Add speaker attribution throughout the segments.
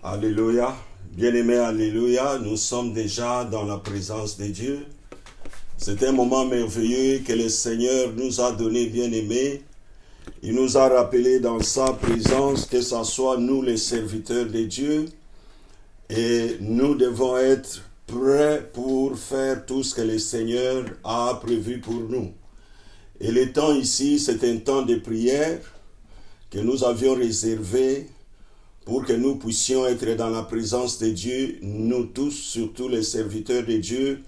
Speaker 1: Alléluia. Bien-aimés, alléluia. Nous sommes déjà dans la présence de Dieu. C'est un moment merveilleux que le Seigneur nous a donné, bien-aimés. Il nous a rappelé dans sa présence que ce soit nous les serviteurs de Dieu. Et nous devons être prêts pour faire tout ce que le Seigneur a prévu pour nous. Et le temps ici, c'est un temps de prière que nous avions réservé pour que nous puissions être dans la présence de Dieu, nous tous, surtout les serviteurs de Dieu,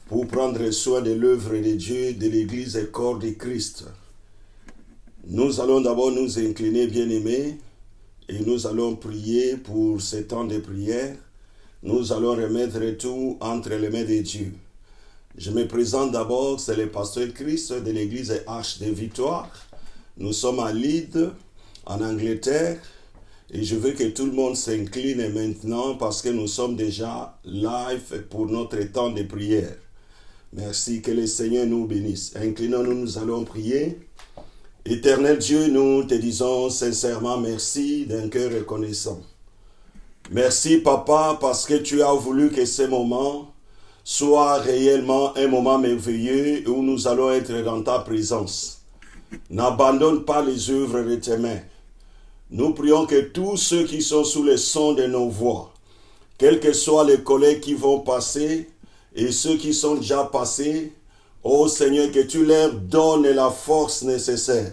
Speaker 1: pour prendre soin de l'œuvre de Dieu, de l'Église et corps de Christ. Nous allons d'abord nous incliner, bien-aimés, et nous allons prier pour ce temps de prière. Nous allons remettre tout entre les mains de Dieu. Je me présente d'abord, c'est le pasteur Christ de l'Église Arche de Victoire. Nous sommes à Leeds, en Angleterre, et je veux que tout le monde s'incline maintenant parce que nous sommes déjà live pour notre temps de prière. Merci, que le Seigneur nous bénisse. Inclinons-nous, nous allons prier. Éternel Dieu, nous te disons sincèrement merci d'un cœur reconnaissant. Merci, Papa, parce que tu as voulu que ce moment soit réellement un moment merveilleux où nous allons être dans ta présence. N'abandonne pas les œuvres de tes mains. Nous prions que tous ceux qui sont sous le son de nos voix, quels que soient les collègues qui vont passer et ceux qui sont déjà passés, ô Seigneur, que tu leur donnes la force nécessaire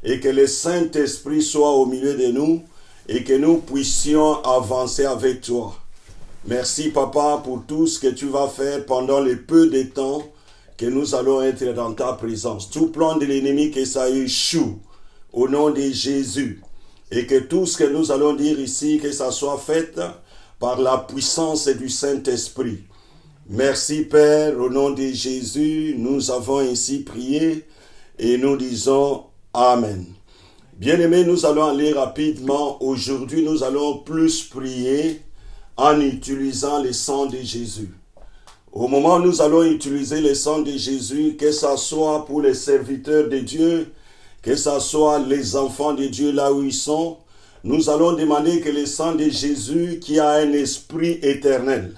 Speaker 1: et que le Saint-Esprit soit au milieu de nous et que nous puissions avancer avec toi. Merci, Papa, pour tout ce que tu vas faire pendant le peu de temps que nous allons être dans ta présence. Tout plan de l'ennemi, que ça échoue au nom de Jésus. Et que tout ce que nous allons dire ici, que ça soit fait par la puissance du Saint-Esprit. Merci, Père, au nom de Jésus, nous avons ainsi prié et nous disons Amen. Bien-aimés, nous allons aller rapidement. Aujourd'hui, nous allons plus prier en utilisant le sang de Jésus. Au moment où nous allons utiliser le sang de Jésus, que ce soit pour les serviteurs de Dieu, que ce soit les enfants de Dieu là où ils sont, nous allons demander que le sang de Jésus, qui a un esprit éternel,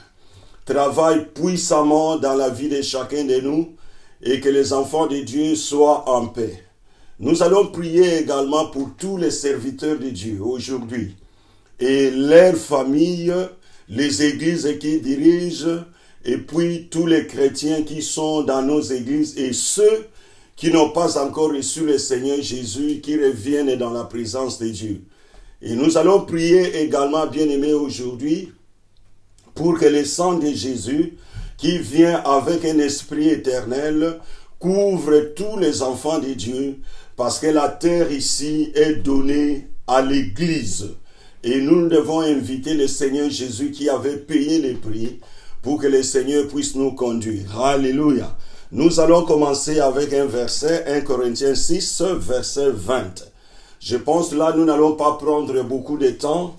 Speaker 1: travaille puissamment dans la vie de chacun de nous et que les enfants de Dieu soient en paix. Nous allons prier également pour tous les serviteurs de Dieu aujourd'hui et leurs familles, les églises qui dirigent et puis tous les chrétiens qui sont dans nos églises et ceux qui n'ont pas encore reçu le Seigneur Jésus, qui reviennent dans la présence de Dieu. Et nous allons prier également, bien-aimés, aujourd'hui, pour que le sang de Jésus, qui vient avec un esprit éternel, couvre tous les enfants de Dieu, parce que la terre ici est donnée à l'Église. Et nous devons inviter le Seigneur Jésus qui avait payé le prix pour que le Seigneur puisse nous conduire. Alléluia. Nous allons commencer avec un verset, 1 Corinthiens 6, verset 20. Je pense là, nous n'allons pas prendre beaucoup de temps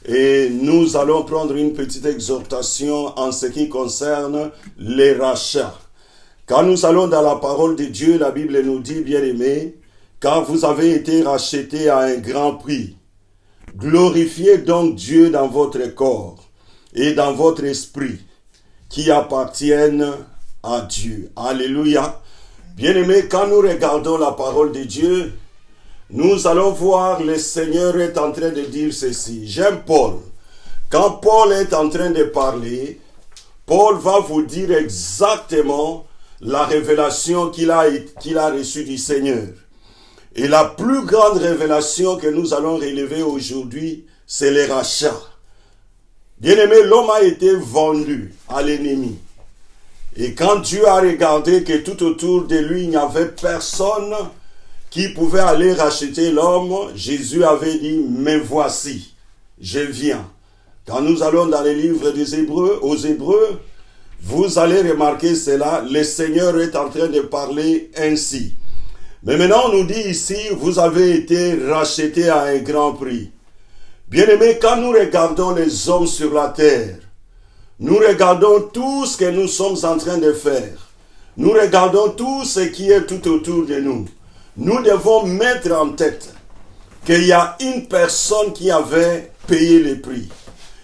Speaker 1: et nous allons prendre une petite exhortation en ce qui concerne les rachats. Quand nous allons dans la parole de Dieu, la Bible nous dit, bien-aimés, car vous avez été rachetés à un grand prix. Glorifiez donc Dieu dans votre corps et dans votre esprit qui appartiennent à Dieu. Alléluia. Bien-aimés, quand nous regardons la parole de Dieu, nous allons voir le Seigneur est en train de dire ceci. J'aime Paul. Quand Paul est en train de parler, Paul va vous dire exactement la révélation qu'il a reçue du Seigneur. Et la plus grande révélation que nous allons relever aujourd'hui, c'est le rachat. Bien-aimés, l'homme a été vendu à l'ennemi. Et quand Dieu a regardé que tout autour de lui, il n'y avait personne qui pouvait aller racheter l'homme, Jésus avait dit, me voici, je viens. Quand nous allons dans les livres des Hébreux, aux Hébreux, vous allez remarquer cela, le Seigneur est en train de parler ainsi. Mais maintenant, on nous dit ici, vous avez été rachetés à un grand prix. Bien-aimés, quand nous regardons les hommes sur la terre, nous regardons tout ce que nous sommes en train de faire. Nous regardons tout ce qui est tout autour de nous. Nous devons mettre en tête qu'il y a une personne qui avait payé le prix.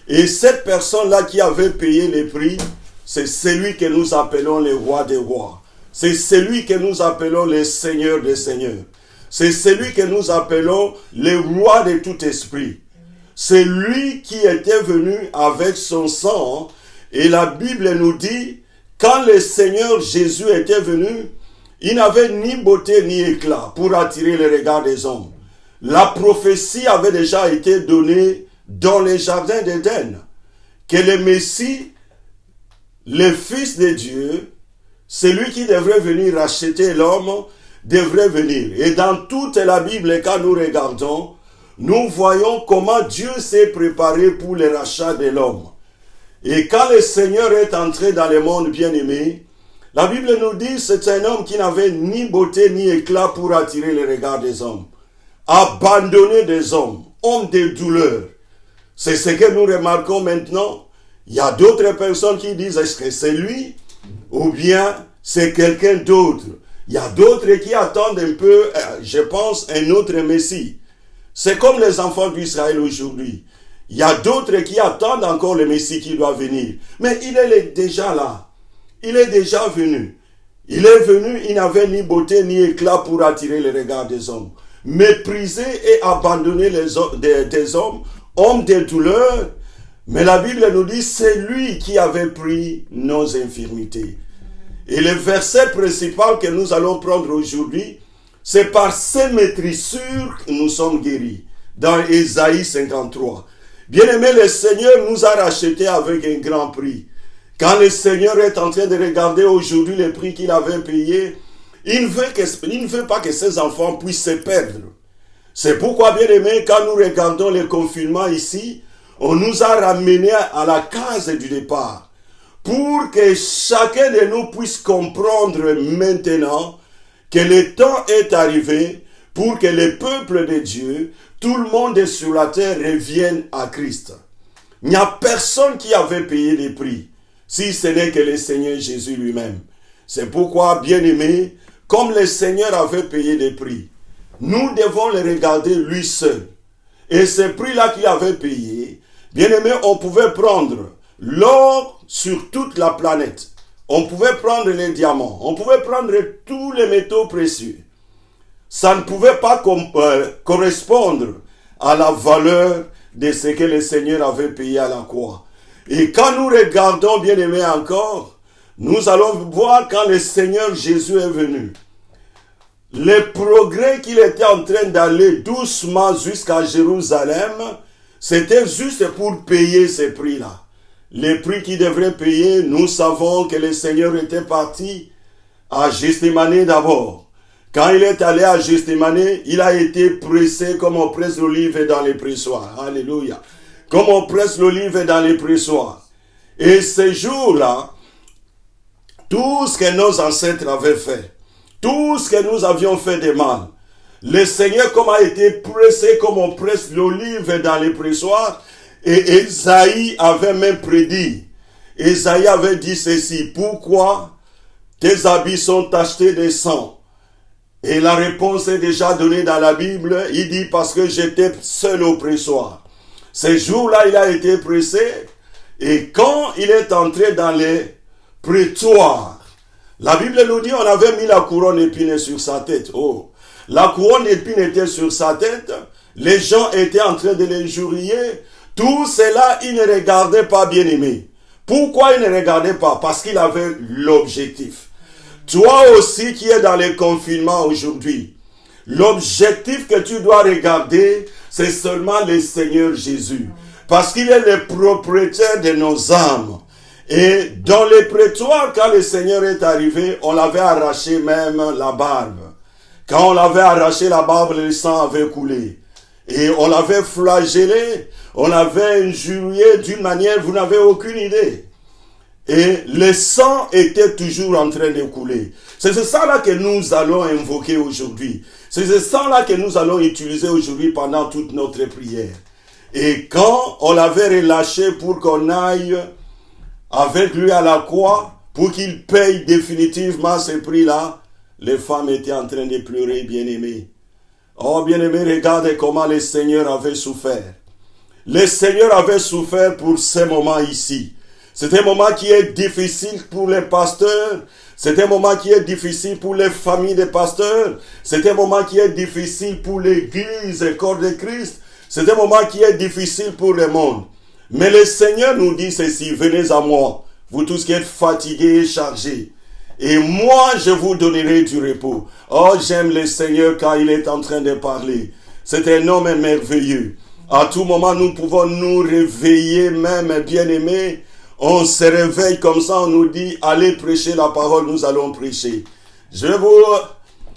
Speaker 1: Et cette personne-là qui avait payé les prix, c'est celui que nous appelons le roi des rois. C'est celui que nous appelons le Seigneur des seigneurs. C'est celui que nous appelons le roi de tout esprit. C'est lui qui était venu avec son sang. Et la Bible nous dit, quand le Seigneur Jésus était venu, il n'avait ni beauté ni éclat pour attirer le regard des hommes. La prophétie avait déjà été donnée dans les jardins d'Éden, que le Messie, le Fils de Dieu, celui qui devrait venir racheter l'homme, devrait venir. Et dans toute la Bible, quand nous regardons, nous voyons comment Dieu s'est préparé pour le rachat de l'homme. Et quand le Seigneur est entré dans le monde bien-aimé, la Bible nous dit c'est un homme qui n'avait ni beauté ni éclat pour attirer le regard des hommes. Abandonné des hommes, homme de douleur. C'est ce que nous remarquons maintenant. Il y a d'autres personnes qui disent est-ce que c'est lui ou bien c'est quelqu'un d'autre. Il y a d'autres qui attendent un peu, je pense, un autre Messie. C'est comme les enfants d'Israël aujourd'hui. Il y a d'autres qui attendent encore le Messie qui doit venir. Mais il est déjà là. Il est déjà venu. Il est venu, il n'avait ni beauté ni éclat pour attirer le regard des hommes. Méprisé et abandonné des hommes, homme de douleur. Mais la Bible nous dit, c'est lui qui avait pris nos infirmités. Et le verset principal que nous allons prendre aujourd'hui, c'est par ses maîtrissures que nous sommes guéris. Dans Ésaïe 53. Bien-aimé, le Seigneur nous a rachetés avec un grand prix. Quand le Seigneur est en train de regarder aujourd'hui les prix qu'il avait payés, il ne veut pas que ses enfants puissent se perdre. C'est pourquoi, bien-aimé, quand nous regardons le confinement ici, on nous a ramenés à la case du départ. Pour que chacun de nous puisse comprendre maintenant que le temps est arrivé pour que le peuple de Dieu, tout le monde sur la terre revienne à Christ. Il n'y a personne qui avait payé les prix, si ce n'est que le Seigneur Jésus lui-même. C'est pourquoi, bien-aimés, comme le Seigneur avait payé les prix, nous devons le regarder lui seul. Et ce prix-là qu'il avait payé, bien-aimés, on pouvait prendre l'or sur toute la planète. On pouvait prendre les diamants. On pouvait prendre tous les métaux précieux. Ça ne pouvait pas correspondre à la valeur de ce que le Seigneur avait payé à la croix. Et quand nous regardons, bien-aimés, encore, nous allons voir quand le Seigneur Jésus est venu. Les progrès qu'il était en train d'aller doucement jusqu'à Jérusalem, c'était juste pour payer ces prix-là. Les prix qu'il devrait payer, nous savons que le Seigneur était parti à Gethsémani d'abord. Quand il est allé à Gethsémani, il a été pressé comme on presse l'olive dans les pressoirs. Alléluia. Comme on presse l'olive dans les pressoirs. Et ce jour-là, tout ce que nos ancêtres avaient fait, tout ce que nous avions fait de mal, le Seigneur comme a été pressé comme on presse l'olive dans les pressoirs. Et Ésaïe avait même prédit. Ésaïe avait dit ceci. Pourquoi tes habits sont tachetés de sang? Et la réponse est déjà donnée dans la Bible. Il dit parce que j'étais seul au pressoir. Ce jour-là, il a été pressé. Et quand il est entré dans les prétoires, la Bible nous dit on avait mis la couronne d'épines sur sa tête. Oh, la couronne d'épines était sur sa tête. Les gens étaient en train de l'injurier. Tout cela, il ne regardait pas, bien-aimé. Pourquoi il ne regardait pas? Parce qu'il avait l'objectif. Toi aussi qui es dans les confinements aujourd'hui, l'objectif que tu dois regarder, c'est seulement le Seigneur Jésus. Parce qu'il est le propriétaire de nos âmes. Et dans les prétoires, quand le Seigneur est arrivé, on l'avait arraché même la barbe. Quand on l'avait arraché la barbe, le sang avait coulé. Et on l'avait flagellé, on l'avait injurié d'une manière, vous n'avez aucune idée. Et le sang était toujours en train de couler. C'est ce sang-là que nous allons invoquer aujourd'hui. C'est ce sang-là que nous allons utiliser aujourd'hui pendant toute notre prière. Et quand on l'avait relâché pour qu'on aille avec lui à la croix, pour qu'il paye définitivement ce prix-là, les femmes étaient en train de pleurer, bien-aimés. Oh, bien-aimés, regardez comment le Seigneur avait souffert. le Seigneur avait souffert pour ces moments ici. C'est un moment qui est difficile pour les pasteurs. C'est un moment qui est difficile pour les familles des pasteurs. C'est un moment qui est difficile pour l'église et le corps de Christ. C'est un moment qui est difficile pour le monde. Mais le Seigneur nous dit ceci, venez à moi, vous tous qui êtes fatigués et chargés. Et moi, je vous donnerai du repos. Oh, j'aime le Seigneur quand il est en train de parler. C'est un homme merveilleux. À tout moment, nous pouvons nous réveiller même, bien-aimés. On se réveille comme ça, on nous dit, allez prêcher la parole, nous allons prêcher. Je vais vous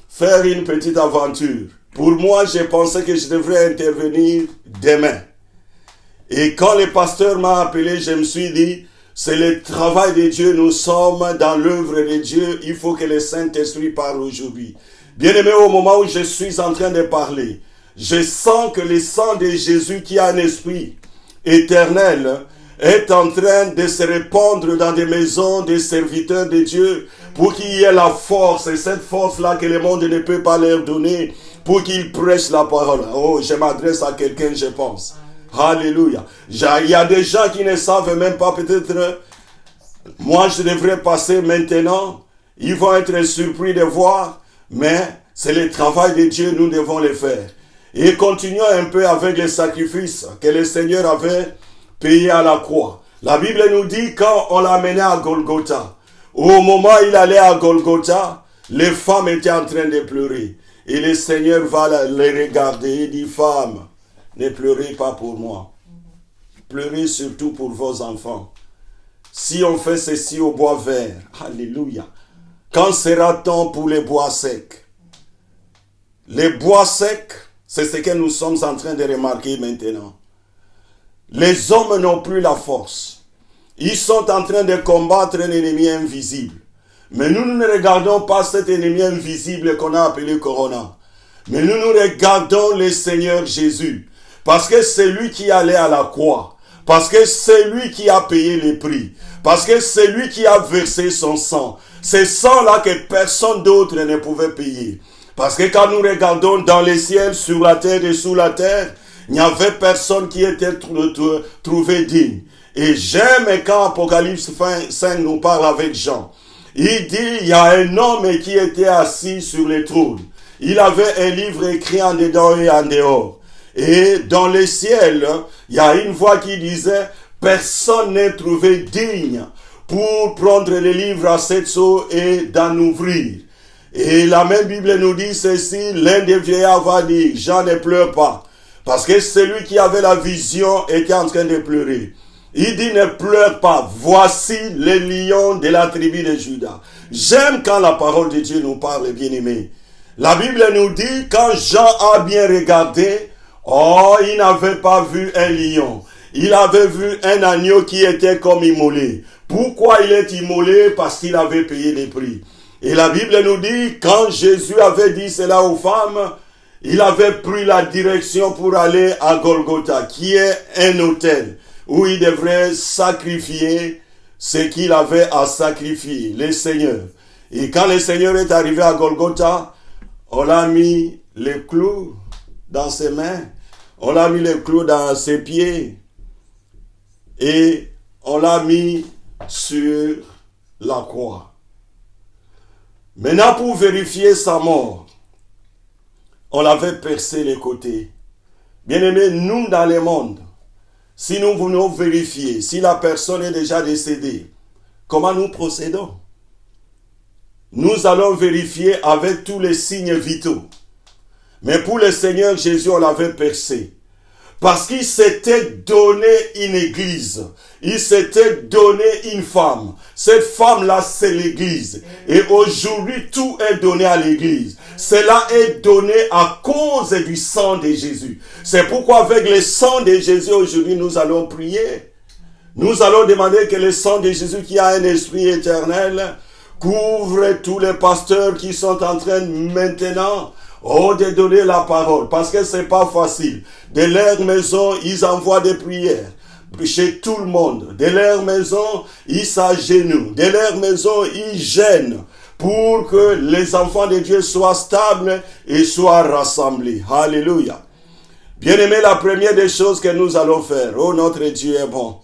Speaker 1: faire une petite aventure. Pour moi, j'ai pensé que je devrais intervenir demain. Et quand le pasteur m'a appelé, je me suis dit, c'est le travail de Dieu, nous sommes dans l'œuvre de Dieu, il faut que le Saint-Esprit parle aujourd'hui. Bien-aimé, au moment où je suis en train de parler, je sens que le sang de Jésus qui a un esprit éternel est en train de se répandre dans des maisons des serviteurs de Dieu pour qu'il y ait la force, et cette force-là que le monde ne peut pas leur donner, pour qu'ils prêchent la parole. Oh, je m'adresse à quelqu'un, je pense. Alléluia. Il y a des gens qui ne savent même pas, peut-être, moi je devrais passer maintenant, ils vont être surpris de voir, mais c'est le travail de Dieu, nous devons le faire. Et continuons un peu avec les sacrifices que le Seigneur avait payés à la croix. La Bible nous dit quand on l'a mené à Golgotha, au moment où il allait à Golgotha, les femmes étaient en train de pleurer. Et le Seigneur va les regarder et dit, femmes, ne pleurez pas pour moi. Pleurez surtout pour vos enfants. Si on fait ceci au bois vert, alléluia. Quand sera-t-on pour les bois secs? Les bois secs, c'est ce que nous sommes en train de remarquer maintenant. Les hommes n'ont plus la force. Ils sont en train de combattre un ennemi invisible. Mais nous ne regardons pas cet ennemi invisible qu'on a appelé Corona. Mais nous regardons le Seigneur Jésus. Parce que c'est lui qui allait à la croix. Parce que c'est lui qui a payé les prix. Parce que c'est lui qui a versé son sang. Ce sang-là que personne d'autre ne pouvait payer. Parce que quand nous regardons dans les ciels, sur la terre et sous la terre, il n'y avait personne qui était trouvé digne. Et j'aime quand Apocalypse 5 nous parle avec Jean. Il dit, il y a un homme qui était assis sur le trône. Il avait un livre écrit en dedans et en dehors. Et dans le ciel, il y a une voix qui disait, personne n'est trouvé digne pour prendre le livre à sept sceaux et d'en ouvrir. Et la même Bible nous dit ceci, l'un des vieillards va dire, Jean ne pleure pas. Parce que celui qui avait la vision était en train de pleurer. Il dit, ne pleure pas, voici les lions de la tribu de Juda. J'aime quand la parole de Dieu nous parle, bien-aimés. La Bible nous dit, quand Jean a bien regardé, oh, il n'avait pas vu un lion. Il avait vu un agneau qui était comme immolé. Pourquoi il est immolé? Parce qu'il avait payé les prix. Et la Bible nous dit, quand Jésus avait dit cela aux femmes, il avait pris la direction pour aller à Golgotha, qui est un autel, où il devrait sacrifier ce qu'il avait à sacrifier, le Seigneur. Et quand le Seigneur est arrivé à Golgotha, on l'a mis les clous dans ses mains, on l'a mis les clous dans ses pieds, et on l'a mis sur la croix. Maintenant, pour vérifier sa mort, on l'avait percé les côtés. Bien-aimés, nous dans le monde, si nous voulons vérifier si la personne est déjà décédée, comment nous procédons? Nous allons vérifier avec tous les signes vitaux. Mais pour le Seigneur Jésus, on l'avait percé. Parce qu'il s'était donné une église. Il s'était donné une femme. Cette femme-là, c'est l'église. Et aujourd'hui, tout est donné à l'église. Cela est donné à cause du sang de Jésus. C'est pourquoi avec le sang de Jésus, aujourd'hui, nous allons prier. Nous allons demander que le sang de Jésus, qui a un esprit éternel, couvre tous les pasteurs qui sont en train maintenant de donner la parole, parce que c'est pas facile. De leur maison, ils envoient des prières chez tout le monde. De leur maison, ils s'agenouillent. De leur maison, ils gênent pour que les enfants de Dieu soient stables et soient rassemblés. Alléluia. Bien-aimé, la première des choses que nous allons faire, oh notre Dieu est bon.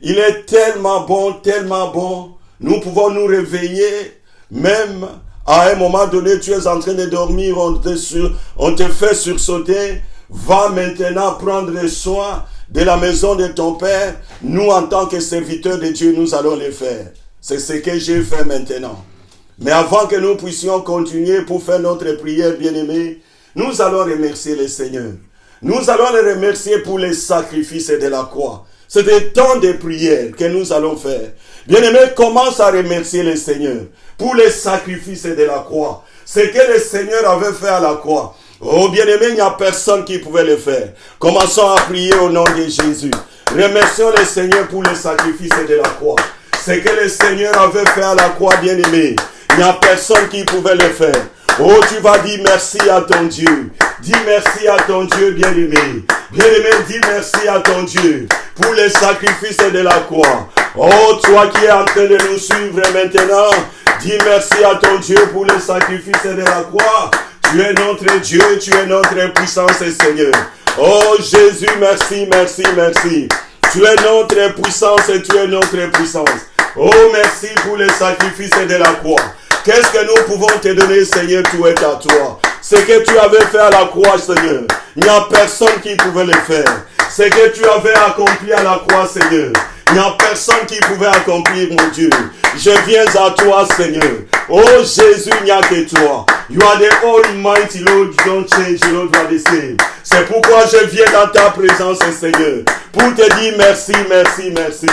Speaker 1: Il est tellement bon, tellement bon. Nous pouvons nous réveiller, même à un moment donné, tu es en train de dormir, on te fait sursauter. Va maintenant prendre soin de la maison de ton Père. Nous, en tant que serviteurs de Dieu, nous allons le faire. C'est ce que j'ai fait maintenant. Mais avant que nous puissions continuer pour faire notre prière, bien-aimés, nous allons remercier le Seigneur. Nous allons le remercier pour les sacrifices de la croix. C'est des temps de prière que nous allons faire. Bien-aimés, commence à remercier le Seigneur pour les sacrifices de la croix. Ce que le Seigneur avait fait à la croix. Oh bien-aimé, il n'y a personne qui pouvait le faire. Commençons à prier au nom de Jésus. Remercions le Seigneur pour les sacrifices de la croix. Ce que le Seigneur avait fait à la croix, bien-aimé, il n'y a personne qui pouvait le faire. Oh, tu vas dire merci à ton Dieu. Dis merci à ton Dieu, bien-aimé. Bien-aimé, dis merci à ton Dieu pour les sacrifices de la croix. Oh, toi qui es en train de nous suivre maintenant, dis merci à ton Dieu pour les sacrifices de la croix. Tu es notre Dieu, tu es notre puissance, Seigneur. Oh, Jésus, merci, merci, merci. Tu es notre puissance et tu es notre puissance. Oh, merci pour les sacrifices de la croix. Qu'est-ce que nous pouvons te donner, Seigneur, tout est à toi. Ce que tu avais fait à la croix, Seigneur, il n'y a personne qui pouvait le faire. Ce que tu avais accompli à la croix, Seigneur, il n'y a personne qui pouvait accomplir, mon Dieu. Je viens à toi, Seigneur. Oh Jésus, il n'y a que toi. You are the Almighty Lord, you don't change, Lord, you are the same. C'est pourquoi je viens dans ta présence, Seigneur, pour te dire merci, merci, merci.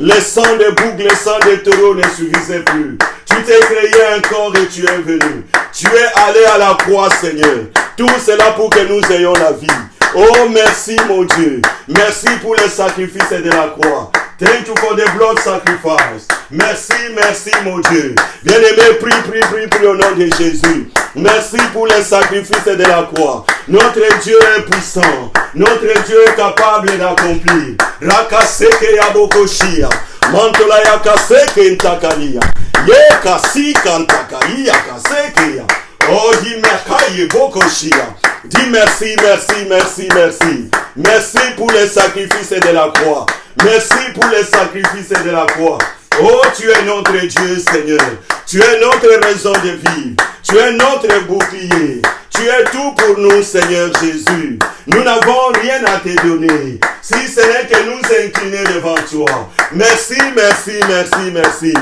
Speaker 1: Le sang de bouc, le sang de taureau ne suffisait plus. Tu t'es créé un corps et tu es venu. Tu es allé à la croix, Seigneur. Tout cela pour que nous ayons la vie. Oh, merci, mon Dieu. Merci pour le sacrifice de la croix. Thank you for the blood sacrifice. Merci, merci, mon Dieu. Bien-aimé, prie au nom de Jésus. Merci pour les sacrifices de la croix. Notre Dieu est puissant. Notre Dieu est capable d'accomplir. Rakaseke yabokoshia. Mantola yakaseke intakalia. Ye kasi kantakaya kaseke ya. Oh, dis merci, bokoshia. Dis merci, merci, merci, merci. Merci pour les sacrifices de la croix. Merci pour les sacrifices de la croix. Oh, tu es notre Dieu, Seigneur. Tu es notre raison de vivre. Tu es notre bouclier. Tu es tout pour nous, Seigneur Jésus. Nous n'avons rien à te donner, si ce n'est que nous incliner devant toi. Merci, merci, merci, merci.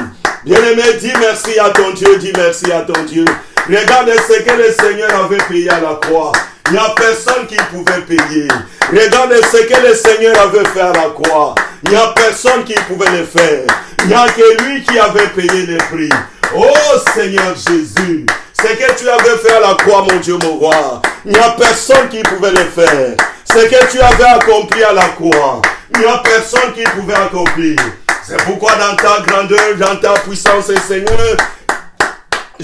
Speaker 1: Bien-aimé, dis merci à ton Dieu, dis merci à ton Dieu. Regarde ce que le Seigneur avait payé à la croix. Il n'y a personne qui pouvait payer. Regarde ce que le Seigneur avait fait à la croix. Il n'y a personne qui pouvait le faire. Il n'y a que lui qui avait payé le prix. Oh Seigneur Jésus, ce que tu avais fait à la croix, mon Dieu, mon roi, il n'y a personne qui pouvait le faire. Ce que tu avais accompli à la croix, il n'y a personne qui pouvait accomplir. C'est pourquoi dans ta grandeur, dans ta puissance, Seigneur,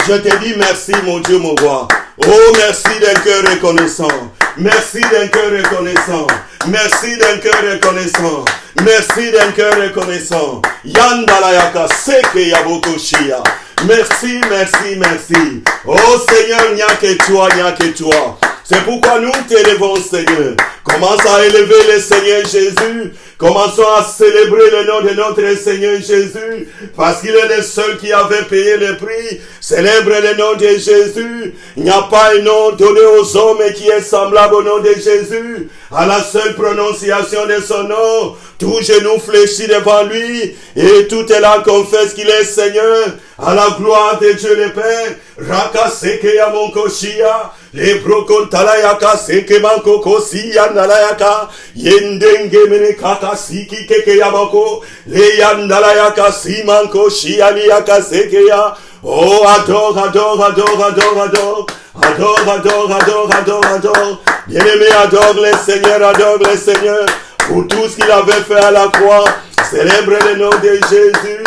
Speaker 1: je te dis merci, mon Dieu, mon roi. Oh, merci d'un cœur reconnaissant. Merci d'un cœur reconnaissant. Merci d'un cœur reconnaissant. Merci d'un cœur reconnaissant. Yandalayaka seke yabokoshia. Merci, merci, merci. Oh Seigneur, il n'y a que toi, il n'y a que toi. C'est pourquoi nous t'élevons, Seigneur. Commence à élever le Seigneur Jésus. Commençons à célébrer le nom de notre Seigneur Jésus, parce qu'il est le seul qui avait payé le prix. Célèbre le nom de Jésus. Il n'y a pas un nom donné aux hommes qui est semblable au nom de Jésus. À la seule prononciation de son nom, tout genou fléchit devant lui, et tout est là confesse qu'il est Seigneur. À la gloire de Dieu le Père. Rakaseke ya monkoshia. Le brokontalayaka seke mankokosia nalayaka. Yendenge mene kakasiki keke yabako. Le yandalayaka simankoshia liyaka seke ya. Oh, adore, adore, adore, adore, adore. Adore, adore, adore, adore, adore. Bien-aimé, adore le Seigneur, adore le Seigneur. Pour tout ce qu'il avait fait à la croix. Célèbre le nom de Jésus.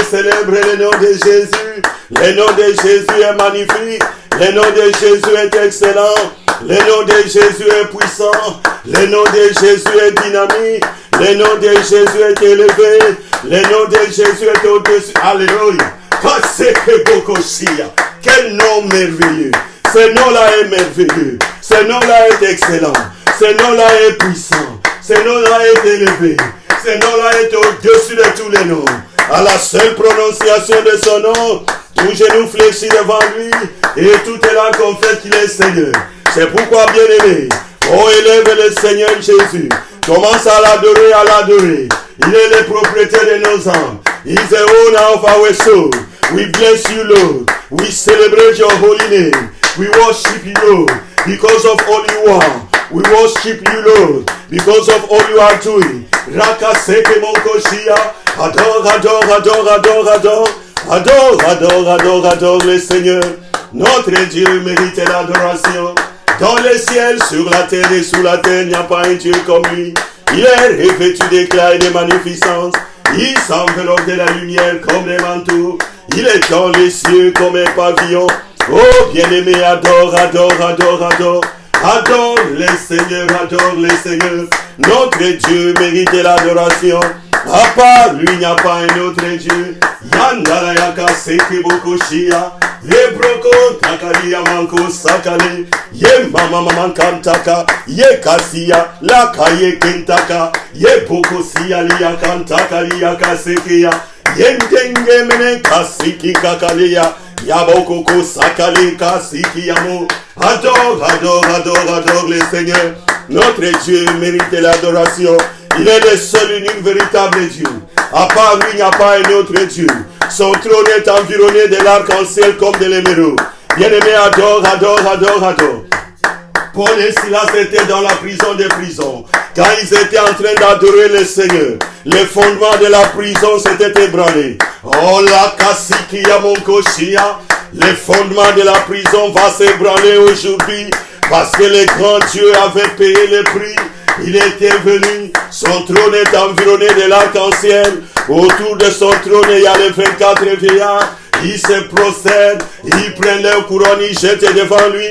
Speaker 1: Célèbre le nom de Jésus. Le nom de Jésus est magnifique. Le nom de Jésus est excellent. Le nom de Jésus est puissant. Le nom de Jésus est dynamique. Le nom de Jésus est élevé. Le nom de Jésus est au-dessus. Alléluia. Quel nom merveilleux. Ce nom-là est merveilleux. Ce nom-là est excellent. Ce nom-là est puissant. Ce nom-là est élevé. Ce nom-là est au-dessus de tous les noms. À la seule prononciation de son nom, tout genou fléchit devant lui et tout est là confesse qu'il est Seigneur. C'est pourquoi, bien-aimé, oh, élève le Seigneur Jésus. Commence à l'adorer, à l'adorer. Il est le propriétaire de nos âmes. He is the owner of our soul. We bless you, Lord. We celebrate your holy name. We worship you, Lord, because of all you are. We worship you, Lord, because of all you are doing. Raka seke monkoshia. Adore, adore, adore, adore, adore. Adore, adore, adore, adore le Seigneur. Notre Dieu mérite l'adoration. Dans les ciels, sur la terre et sous la terre, il n'y a pas un Dieu comme lui. Il est revêtu d'éclat et de magnificence. Il s'enveloppe de la lumière comme les manteaux. Il est dans les cieux comme un pavillon. Oh, bien-aimé, adore, adore, adore, adore. Adore les seigneurs, adore les seigneurs. Notre Dieu mérite l'adoration. À part lui, il n'y a pas un autre Dieu. Yandala yaka seke bokoshia. Ye broko takalia manko sakale. Ye mama mama kantaka. Ye kasia la kaye kentaka. Ye bokosia liya kantaka liya kasekia. Ye ndenge mene kasiki kakalia. Yabokoko sakale kasiki yamo. Adore, adore, adore, adore le Seigneur. Notre Dieu mérite l'adoration. Il est le seul unique véritable Dieu. À part lui, il n'y a pas un autre Dieu. Son trône est environné de l'arc-en-ciel comme de l'émeraude. Bien-aimé, adore, adore, adore, adore. Paul et Silas étaient dans la prison des prisons. Quand ils étaient en train d'adorer le Seigneur, les fondements de la prison s'étaient ébranlés. Oh la kasiki ya mon koshia. Les fondements de la prison vont s'ébranler aujourd'hui parce que le grand Dieu avait payé le prix. Il était venu, son trône est environné de l'arc-en-ciel. Autour de son trône, il y a les 24 vieillards. Ils se prosternent, ils prennent leur couronne, ils jettent devant lui.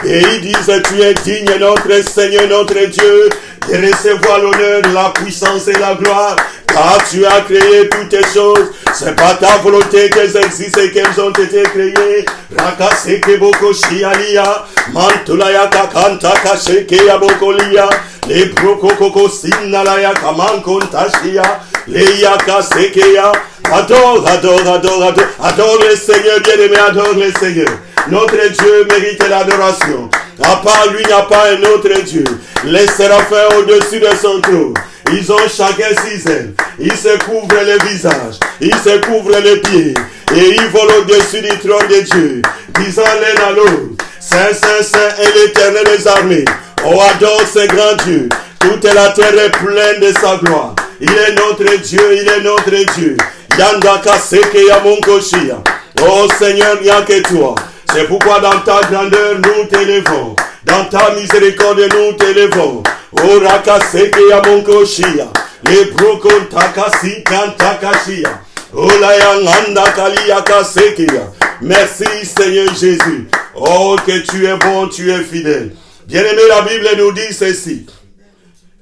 Speaker 1: Et ils disent, tu es digne, notre Seigneur, notre Dieu, de recevoir l'honneur, la puissance et la gloire. Car tu as créé toutes tes choses. C'est pas ta volonté qu'elles existent et qu'elles ont été créées. Rakaseke boko shialia. Mantulaya kakanta kasheke yabokolia. Les brokokoko sinalaya kamankontashia. Les yakasekeya. Adore, adore, adore, adore. Adore le Seigneur, bien-aimé, adore le Seigneur. Notre Dieu mérite l'adoration. À part lui, il n'y a pas un autre Dieu. Les séraphins au-dessus de son trône. Ils ont chacun 6 ailes. Ils se couvrent le visage. Ils se couvrent les pieds. Et ils volent au-dessus du trône de Dieu. Disant l'un à l'autre. Saint, Saint, Saint est l'Éternel des armées. Oh, adore ce grand Dieu. Toute la terre est pleine de sa gloire. Il est notre Dieu, il est notre Dieu. Yandaka seke ya monkoshia. Oh Seigneur, il n'y a que toi. C'est pourquoi dans ta grandeur nous t'élevons. Dans ta miséricorde nous t'élevons. Oh raka seke ya monkoshia. Les brokon takasi kantakashia. Oh la yanganda kaliyaka sekia. Merci Seigneur Jésus. Oh que tu es bon, tu es fidèle. Bien-aimé, la Bible nous dit ceci.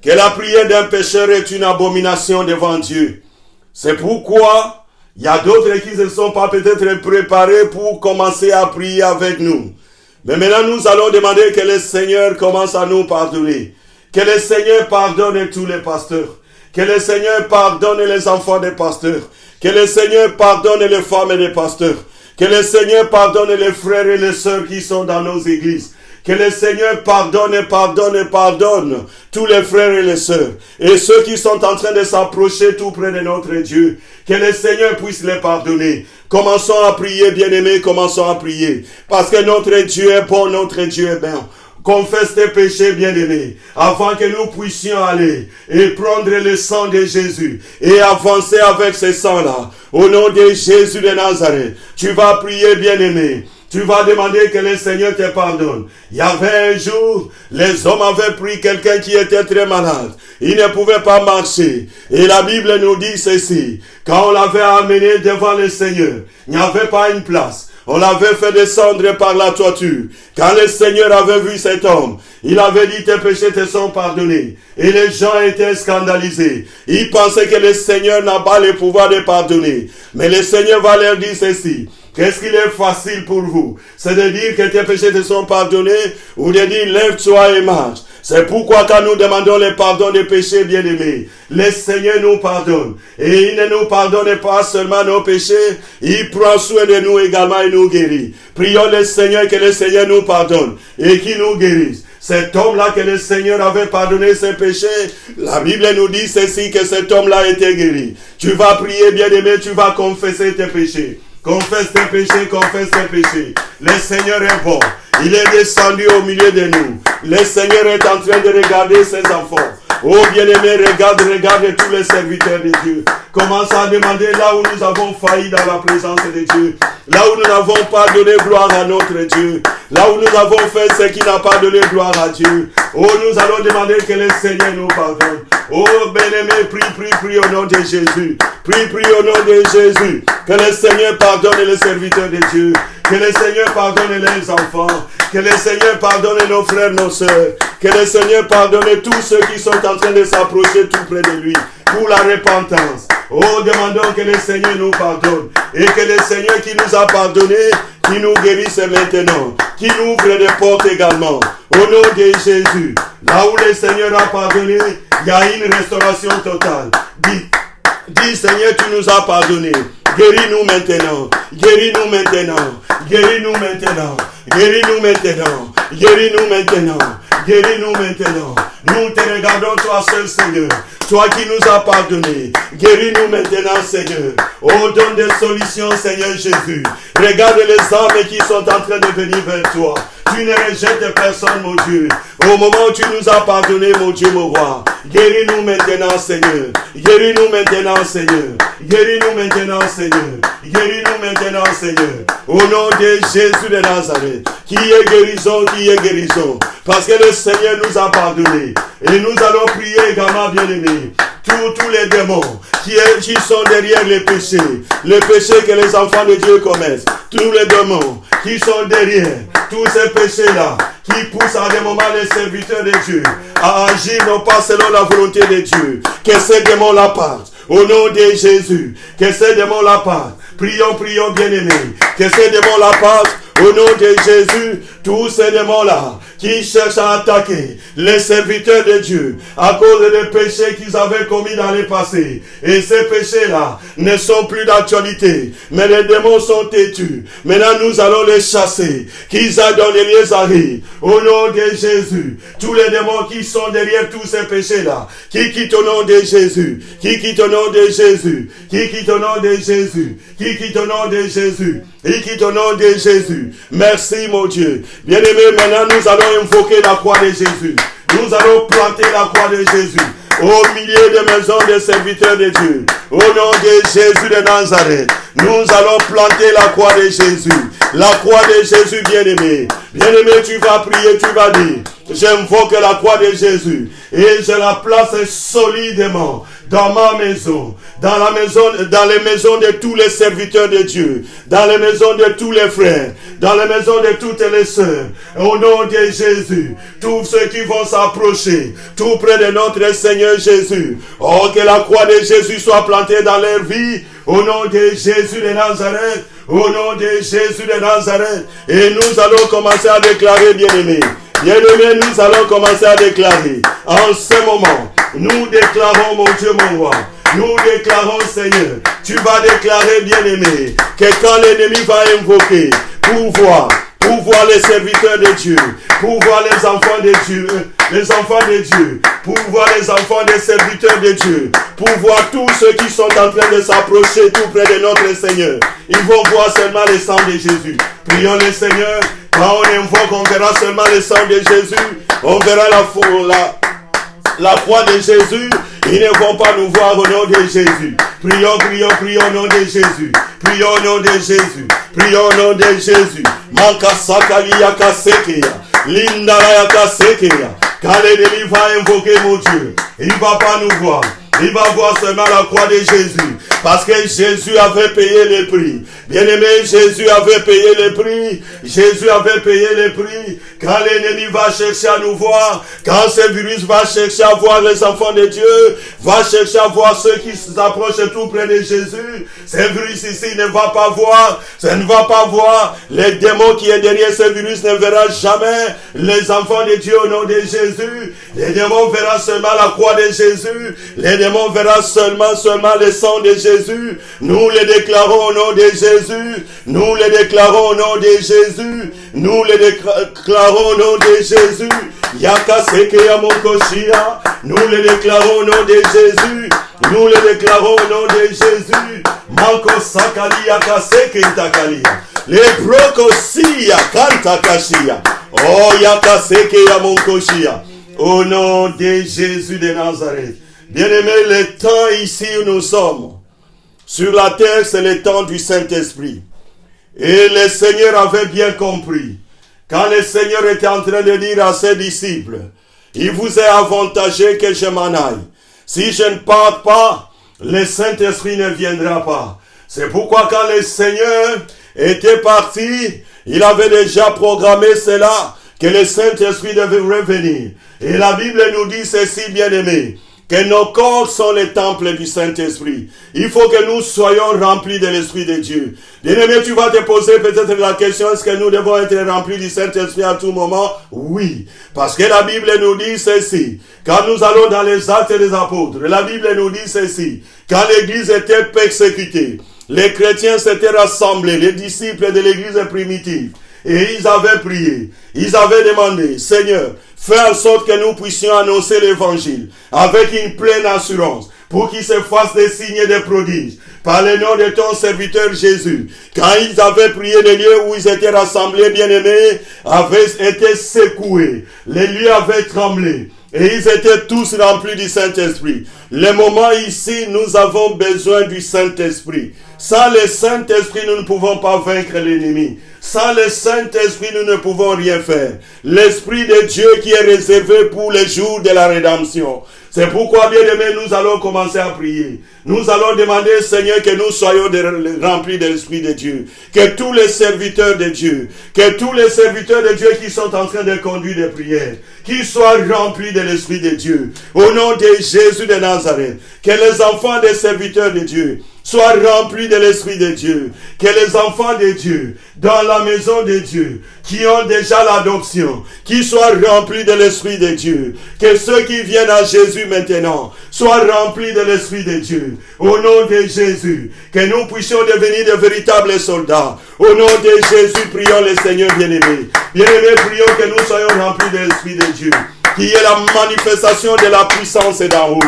Speaker 1: Que la prière d'un pécheur est une abomination devant Dieu. C'est pourquoi il y a d'autres qui ne se sont pas peut-être préparés pour commencer à prier avec nous. Mais maintenant, nous allons demander que le Seigneur commence à nous pardonner. Que le Seigneur pardonne tous les pasteurs. Que le Seigneur pardonne les enfants des pasteurs. Que le Seigneur pardonne les femmes et les pasteurs. Que le Seigneur pardonne les frères et les sœurs qui sont dans nos églises. Que le Seigneur pardonne, pardonne, pardonne tous les frères et les sœurs. Et ceux qui sont en train de s'approcher tout près de notre Dieu. Que le Seigneur puisse les pardonner. Commençons à prier, bien-aimés, commençons à prier. Parce que notre Dieu est bon, notre Dieu est bien. Confesse tes péchés, bien-aimés, afin que nous puissions aller et prendre le sang de Jésus et avancer avec ce sang-là. Au nom de Jésus de Nazareth, tu vas prier, bien-aimé. Tu vas demander que le Seigneur te pardonne. Il y avait un jour, les hommes avaient pris quelqu'un qui était très malade. Il ne pouvait pas marcher. Et la Bible nous dit ceci. Quand on l'avait amené devant le Seigneur, il n'y avait pas une place. On l'avait fait descendre par la toiture. Quand le Seigneur avait vu cet homme, il avait dit tes péchés te sont pardonnés. Et les gens étaient scandalisés. Ils pensaient que le Seigneur n'a pas le pouvoir de pardonner. Mais le Seigneur va leur dire ceci. Qu'est-ce qu'il est facile pour vous? C'est de dire que tes péchés te sont pardonnés ou de dire lève-toi et marche. C'est pourquoi quand nous demandons le pardon des péchés, bien-aimés, le Seigneur nous pardonne. Et il ne nous pardonne pas seulement nos péchés, il prend soin de nous également et nous guérit. Prions le Seigneur que le Seigneur nous pardonne et qu'il nous guérisse. Cet homme-là que le Seigneur avait pardonné ses péchés, la Bible nous dit ceci, que cet homme-là a été guéri. Tu vas prier, bien-aimé, tu vas confesser tes péchés. Confesse tes péchés, confesse tes péchés. Le Seigneur est bon. Il est descendu au milieu de nous. Le Seigneur est en train de regarder ses enfants. Oh bien-aimé, regarde tous les serviteurs de Dieu. Commence à demander là où nous avons failli dans la présence de Dieu. Là où nous n'avons pas donné gloire à notre Dieu. Là où nous avons fait ce qui n'a pas donné gloire à Dieu. Oh, nous allons demander que le Seigneur nous pardonne. Oh bien-aimé, prie au nom de Jésus. Prie au nom de Jésus. Que le Seigneur pardonne les serviteurs de Dieu. Que le Seigneur pardonne les enfants. Que le Seigneur pardonne nos frères, nos sœurs. Que le Seigneur pardonne tous ceux qui sont en train de s'approcher tout près de lui. Pour la repentance. Oh, demandons que le Seigneur nous pardonne. Et que le Seigneur qui nous a pardonné, qui nous guérisse maintenant. Qui nous ouvre des portes également. Au nom de Jésus. Là où le Seigneur a pardonné, il y a une restauration totale. Dis Seigneur, tu nous as pardonné. Guéris-nous maintenant. Guéris-nous maintenant. Guéris-nous maintenant. Guéris-nous maintenant. Guéris-nous maintenant. Guéris-nous maintenant. Nous te regardons, toi seul, Seigneur. Toi qui nous as pardonné. Guéris-nous maintenant, Seigneur. Oh, donne des solutions, Seigneur Jésus. Regarde les âmes qui sont en train de venir vers toi. Tu ne rejettes personne, mon Dieu. Au moment où tu nous as pardonné, mon Dieu, mon roi. Guéris-nous maintenant, Seigneur. Guéris-nous maintenant, Seigneur. Guéris-nous maintenant, Seigneur. Guéris-nous maintenant, Seigneur. Au nom de Jésus de Nazareth. Qui est guérison, qui est guérison. Parce que le Seigneur nous a pardonné. Et nous allons prier également, bien-aimés. Tous les démons qui sont derrière les péchés que les enfants de Dieu commettent, tous les démons qui sont derrière tous ces péchés-là, qui poussent à des moments les serviteurs de Dieu à agir non pas selon la volonté de Dieu, que ces démons-là partent, au nom de Jésus, que ces démons-là partent. Prions, bien-aimés, que ces démons-là partent, au nom de Jésus, tous ces démons-là qui cherchent à attaquer les serviteurs de Dieu à cause des péchés qu'ils avaient commis dans le passé. Et ces péchés-là ne sont plus d'actualité, mais les démons sont têtus. Maintenant, nous allons les chasser, qu'ils aillent dans les lieux arides. Au nom de Jésus, tous les démons qui sont derrière tous ces péchés-là, qui quittent au nom de Jésus, qui quittent au nom de Jésus, qui quittent au nom de Jésus, qui quittent au nom de Jésus, qui quittent au nom de Jésus. Merci, mon Dieu. Bien-aimés, maintenant nous allons invoquer la croix de Jésus. Nous allons planter la croix de Jésus au milieu des maisons des serviteurs de Dieu. Au nom de Jésus de Nazareth, nous allons planter la croix de Jésus. La croix de Jésus, bien-aimé. Bien-aimé, tu vas prier, tu vas dire, j'invoque la croix de Jésus et je la place solidement dans ma maison, dans les maisons de tous les serviteurs de Dieu, dans les maisons de tous les frères, dans les maisons de toutes les sœurs. Au nom de Jésus, tous ceux qui vont s'approcher, tout près de notre Seigneur Jésus. Oh, que la croix de Jésus soit plantée dans leur vie. Au nom de Jésus de Nazareth. Au nom de Jésus de Nazareth. Et nous allons commencer à déclarer, bien-aimés. Bien-aimés, nous allons commencer à déclarer. En ce moment, nous déclarons, mon Dieu, mon roi. Nous déclarons, Seigneur. Tu vas déclarer, bien-aimé, que quand l'ennemi va invoquer pour voir les serviteurs de Dieu, pour voir les enfants de Dieu, pour voir les enfants des serviteurs de Dieu, pour voir tous ceux qui sont en train de s'approcher tout près de notre Seigneur. Ils vont voir seulement le sang de Jésus. Prions le Seigneur. Quand on invoque, on verra seulement le sang de Jésus. On verra la croix de Jésus. Ils ne vont pas nous voir au nom de Jésus. Prions au nom de Jésus. Prions au nom de Jésus. Prions au nom de Jésus. Mankasakalia kasekeya. Lindara kasekeya. Quand l'ennemi va invoquer mon Dieu, il ne va pas nous voir. Il va voir seulement la croix de Jésus. Parce que Jésus avait payé le prix. Bien-aimé, Jésus avait payé le prix. Jésus avait payé le prix. Quand l'ennemi va chercher à nous voir, quand ce virus va chercher à voir les enfants de Dieu, va chercher à voir ceux qui s'approchent tout près de Jésus, ce virus ici ne va pas voir, ça ne va pas voir. Les démons qui est derrière ce virus ne verra jamais les enfants de Dieu au nom de Jésus. Les démons verront seulement la croix de Jésus. Les démons verront seulement le sang de Jésus. Nous les déclarons au nom de Jésus. Nous les déclarons au nom de Jésus. Nous les déclarons au nom de Jésus. Yakaseke Yamonkoshia. Nous les déclarons au nom de Jésus. Nous les déclarons au nom de Jésus. Manko Sakali Yakaseke Takali. Les Brokosia Kantakashia. Oh Yakaseke Yamonkoshia. Au nom de Jésus de Nazareth. Bien-aimés, le temps ici où nous sommes, sur la terre, c'est le temps du Saint-Esprit. Et le Seigneur avait bien compris. Quand le Seigneur était en train de dire à ses disciples, il vous est avantageux que je m'en aille. Si je ne pars pas, le Saint-Esprit ne viendra pas. C'est pourquoi quand le Seigneur était parti, il avait déjà programmé cela, que le Saint-Esprit devait revenir. Et la Bible nous dit ceci, bien-aimés, que nos corps sont les temples du Saint-Esprit. Il faut que nous soyons remplis de l'Esprit de Dieu. Bien-aimé, tu vas te poser peut-être la question, est-ce que nous devons être remplis du Saint-Esprit à tout moment? Oui, parce que la Bible nous dit ceci. Quand nous allons dans les Actes des Apôtres, la Bible nous dit ceci. Quand l'Église était persécutée, les chrétiens s'étaient rassemblés, les disciples de l'Église primitive, et ils avaient prié. Ils avaient demandé, Seigneur, fais en sorte que nous puissions annoncer l'évangile avec une pleine assurance pour qu'il se fasse des signes et des prodiges par le nom de ton serviteur Jésus. Quand ils avaient prié, les lieux où ils étaient rassemblés, bien-aimés, avaient été secoués. Les lieux avaient tremblé. Et ils étaient tous remplis du Saint-Esprit. Le moment ici, nous avons besoin du Saint-Esprit. Sans le Saint-Esprit, nous ne pouvons pas vaincre l'ennemi. Sans le Saint-Esprit, nous ne pouvons rien faire. L'Esprit de Dieu qui est réservé pour les jours de la rédemption. C'est pourquoi, bien-aimés, nous allons commencer à prier. Nous allons demander, Seigneur, que nous soyons remplis de l'Esprit de Dieu. Que tous les serviteurs de Dieu, qui sont en train de conduire des prières, qu'ils soient remplis de l'Esprit de Dieu. Au nom de Jésus de Nazareth, que les enfants des serviteurs de Dieu soient remplis de l'Esprit de Dieu. Que les enfants de Dieu, dans la maison de Dieu, qui ont déjà l'adoption, qui soient remplis de l'Esprit de Dieu. Que ceux qui viennent à Jésus maintenant soient remplis de l'Esprit de Dieu. Au nom de Jésus, que nous puissions devenir de véritables soldats. Au nom de Jésus, prions le Seigneur bien-aimé. Bien-aimé, prions que nous soyons remplis de l'Esprit de Dieu. Qui est la manifestation de la puissance d'en haut.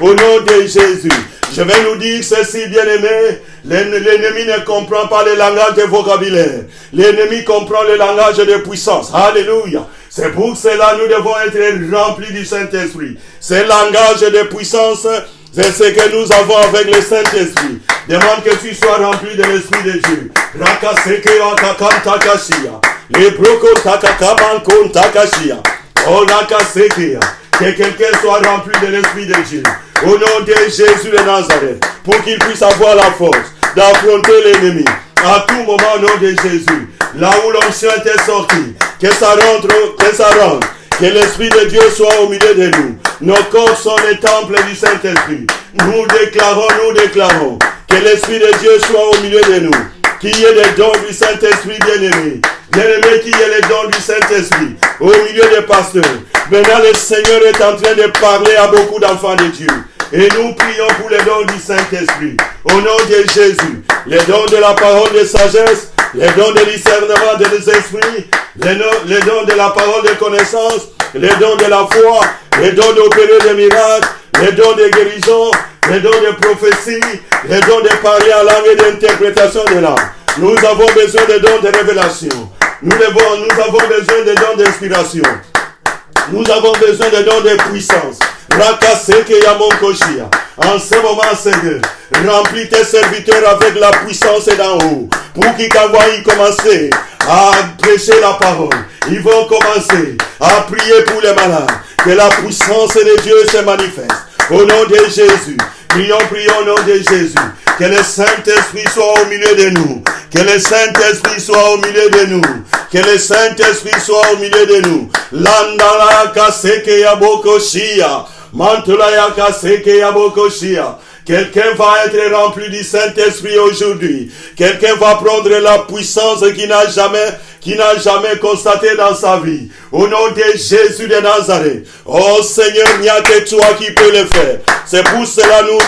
Speaker 1: Au nom de Jésus. Je vais nous dire ceci, bien-aimé. L'ennemi ne comprend pas le langage de vocabulaire. L'ennemi comprend le langage de puissance. Alléluia. C'est pour cela que nous devons être remplis du Saint-Esprit. Ce langage de puissance, c'est ce que nous avons avec le Saint-Esprit. Demande que tu sois rempli de l'Esprit de Dieu. Rakaseke akakam takashia. Les broko takakabankon takashia. Oh rakaseke. Que quelqu'un soit rempli de l'Esprit de Dieu. Au nom de Jésus de Nazareth. Pour qu'il puisse avoir la force d'affronter l'ennemi. À tout moment au nom de Jésus. Là où l'onction était sorti. Que ça rentre. Que l'Esprit de Dieu soit au milieu de nous. Nos corps sont les temples du Saint-Esprit. Nous déclarons que l'Esprit de Dieu soit au milieu de nous. Qu'il y ait des dons du Saint-Esprit bien-aimé. Bien-aimé, qu'il y ait les dons du Saint-Esprit au milieu des pasteurs. Maintenant, le Seigneur est en train de parler à beaucoup d'enfants de Dieu. Et nous prions pour les dons du Saint-Esprit. Au nom de Jésus, les dons de la parole de sagesse, les dons de discernement des esprits, les dons de la parole de connaissance, les dons de la foi, les dons d'opérer des miracles, les dons de guérison, les dons de prophétie, les dons de parler en langue et d'interprétation de langue. Nous avons besoin de dons de révélation. Nous avons besoin de dons d'inspiration. Nous avons besoin de dons de puissance. Rakaseke Yamonkoshia. En ce moment, Seigneur, remplis tes serviteurs avec la puissance d'en haut. Pour qu'ils commencer à prêcher la parole. Ils vont commencer à prier pour les malades. Que la puissance de Dieu se manifeste. Au nom de Jésus. Prions au nom de Jésus. Que le Saint-Esprit soit au milieu de nous. Que le Saint-Esprit soit au milieu de nous. Que le Saint-Esprit soit au milieu de nous. Landala kaseke yabokoshia. Mantula yakaseke yabokoshia. Quelqu'un va être rempli du Saint-Esprit aujourd'hui. Quelqu'un va prendre la puissance qu'il n'a jamais constaté dans sa vie. Au nom de Jésus de Nazareth. Oh Seigneur, il n'y a que toi qui peux le faire. C'est pour cela nous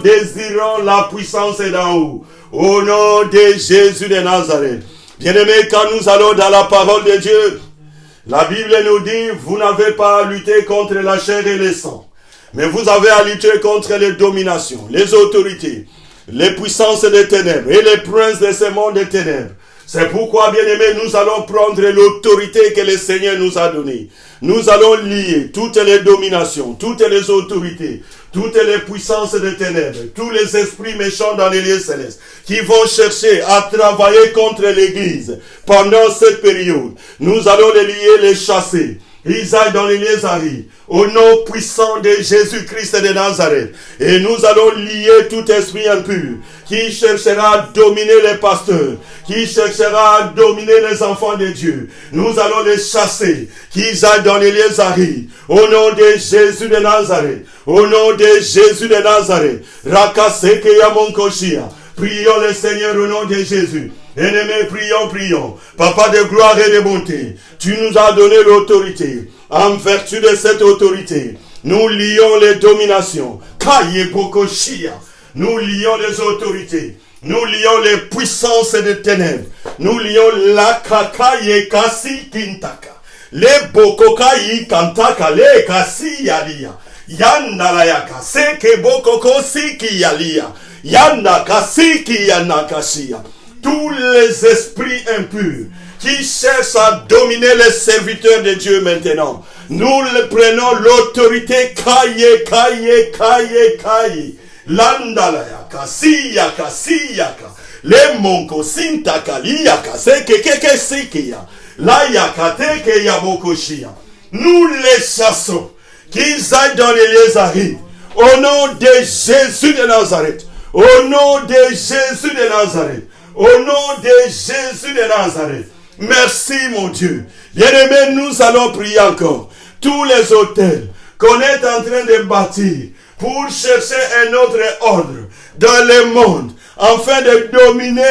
Speaker 1: désirons la puissance d'en haut. Au nom de Jésus de Nazareth. Bien-aimés, quand nous allons dans la parole de Dieu, la Bible nous dit, vous n'avez pas à lutter contre la chair et le sang. Mais vous avez à lutter contre les dominations, les autorités, les puissances des ténèbres et les princes de ce monde des ténèbres. C'est pourquoi, bien-aimés, nous allons prendre l'autorité que le Seigneur nous a donnée. Nous allons lier toutes les dominations, toutes les autorités, toutes les puissances des ténèbres, tous les esprits méchants dans les lieux célestes qui vont chercher à travailler contre l'Église pendant cette période. Nous allons les lier, les chasser. Ils aillent dans les lieux arides, au nom puissant de Jésus-Christ de Nazareth. Et nous allons lier tout esprit impur qui cherchera à dominer les pasteurs, qui cherchera à dominer les enfants de Dieu. Nous allons les chasser, qu'ils aillent dans les lieux arides, au nom de Jésus de Nazareth. Au nom de Jésus de Nazareth. Rakaseke yamonkoshia. Prions le Seigneur au nom de Jésus. Bien-aimés, prions. Papa de gloire et de bonté, tu nous as donné l'autorité. En vertu de cette autorité, nous lions les dominations. Nous lions les autorités. Nous lions les puissances des ténèbres. Nous lions la kakaye kasi kintaka. Les bokokayi kantaka le kasi yalia. Yanda la yaka seke bokoko siki yalia. Yanda kasiki yanakashia. Tous les esprits impurs qui cherchent à dominer les serviteurs de Dieu maintenant, nous le prenons l'autorité kaye. Landalaya kasiyaka. Les monko sintaka liyaka seke sikia. La yakateke yabokoshia. Nous les chassons. Qu'ils aillent dans les lieux arides. Au nom de Jésus de Nazareth. Au nom de Jésus de Nazareth. Au nom de Jésus de Nazareth. Merci mon Dieu. Bien-aimés, nous allons prier encore. Tous les hôtels qu'on est en train de bâtir pour chercher un autre ordre dans le monde, afin de dominer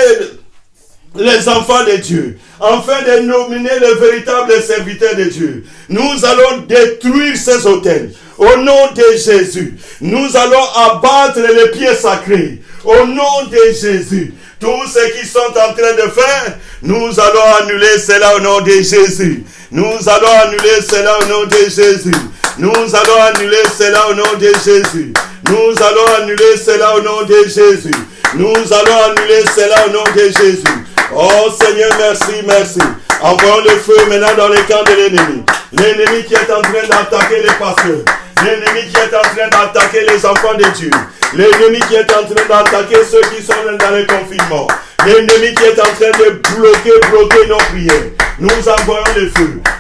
Speaker 1: les enfants de Dieu, afin de nominer les véritables serviteurs de Dieu. Nous allons détruire ces hôtels. Au nom de Jésus, nous allons abattre les pieds sacrés. Au nom de Jésus, tout ce qu'ils sont en train de faire, nous allons annuler cela au nom de Jésus. Nous allons annuler cela au nom de Jésus. Nous allons annuler cela au nom de Jésus. Nous allons annuler cela au nom de Jésus. Nous allons annuler cela au nom de Jésus. Oh Seigneur, merci. Envoyons le feu maintenant dans les camps de l'ennemi. L'ennemi qui est en train d'attaquer les pasteurs. L'ennemi qui est en train d'attaquer les enfants de Dieu. L'ennemi qui est en train d'attaquer ceux qui sont dans le confinement. L'ennemi qui est en train de bloquer nos prières. Nous envoyons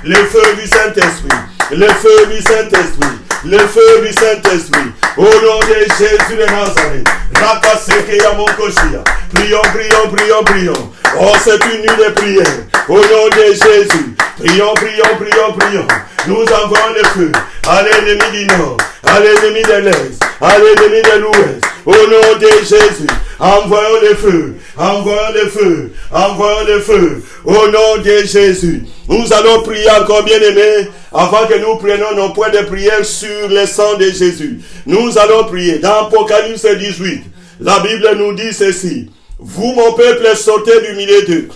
Speaker 1: le feu du Saint-Esprit. Le feu du Saint-Esprit. Le feu du Saint-Esprit. Au nom de Jésus de Nazareth. Rakaseke yamonkoshia. Prions. Oh, c'est une nuit de prière. Au nom de Jésus. Prions. Nous envoyons le feu à l'ennemi du nord, à l'ennemi de l'est, à l'ennemi de l'ouest. Au nom de Jésus. Envoyons le feu. Au nom de Jésus. Nous allons prier encore, bien-aimés, avant que nous prenions nos points de prière sur le sang de Jésus. Nous allons prier. Dans Apocalypse 18, la Bible nous dit ceci. Vous, mon peuple, sortez du milieu d'eux,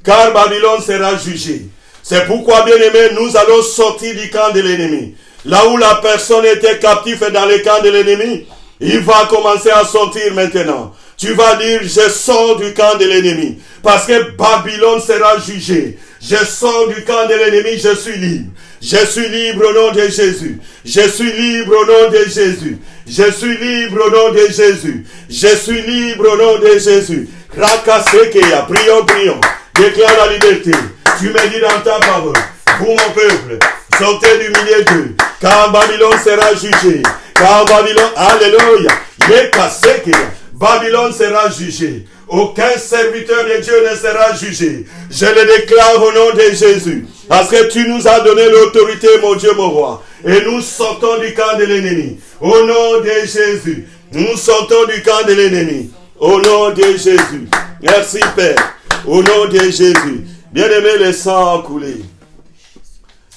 Speaker 1: car Babylone sera jugée. C'est pourquoi, bien-aimés, nous allons sortir du camp de l'ennemi. Là où la personne était captive dans le camp de l'ennemi, il va commencer à sortir maintenant. Tu vas dire, je sors du camp de l'ennemi. Parce que Babylone sera jugée. Je sors du camp de l'ennemi, je suis libre. Je suis libre au nom de Jésus. Je suis libre au nom de Jésus. Je suis libre au nom de Jésus. Je suis libre au nom de Jésus. Rakasekeya, prions. Déclare la liberté. Tu me dis dans ta parole, vous mon peuple, sortez du milieu d'eux, car Babylone sera jugée. Car Babylone, alléluia, Yekasekeya. Babylone sera jugée. Aucun serviteur de Dieu ne sera jugé. Je le déclare au nom de Jésus. Parce que tu nous as donné l'autorité, mon Dieu, mon roi. Et nous sortons du camp de l'ennemi. Au nom de Jésus. Nous sortons du camp de l'ennemi. Au nom de Jésus. Merci, Père. Au nom de Jésus. Bien-aimé, le sang a coulé.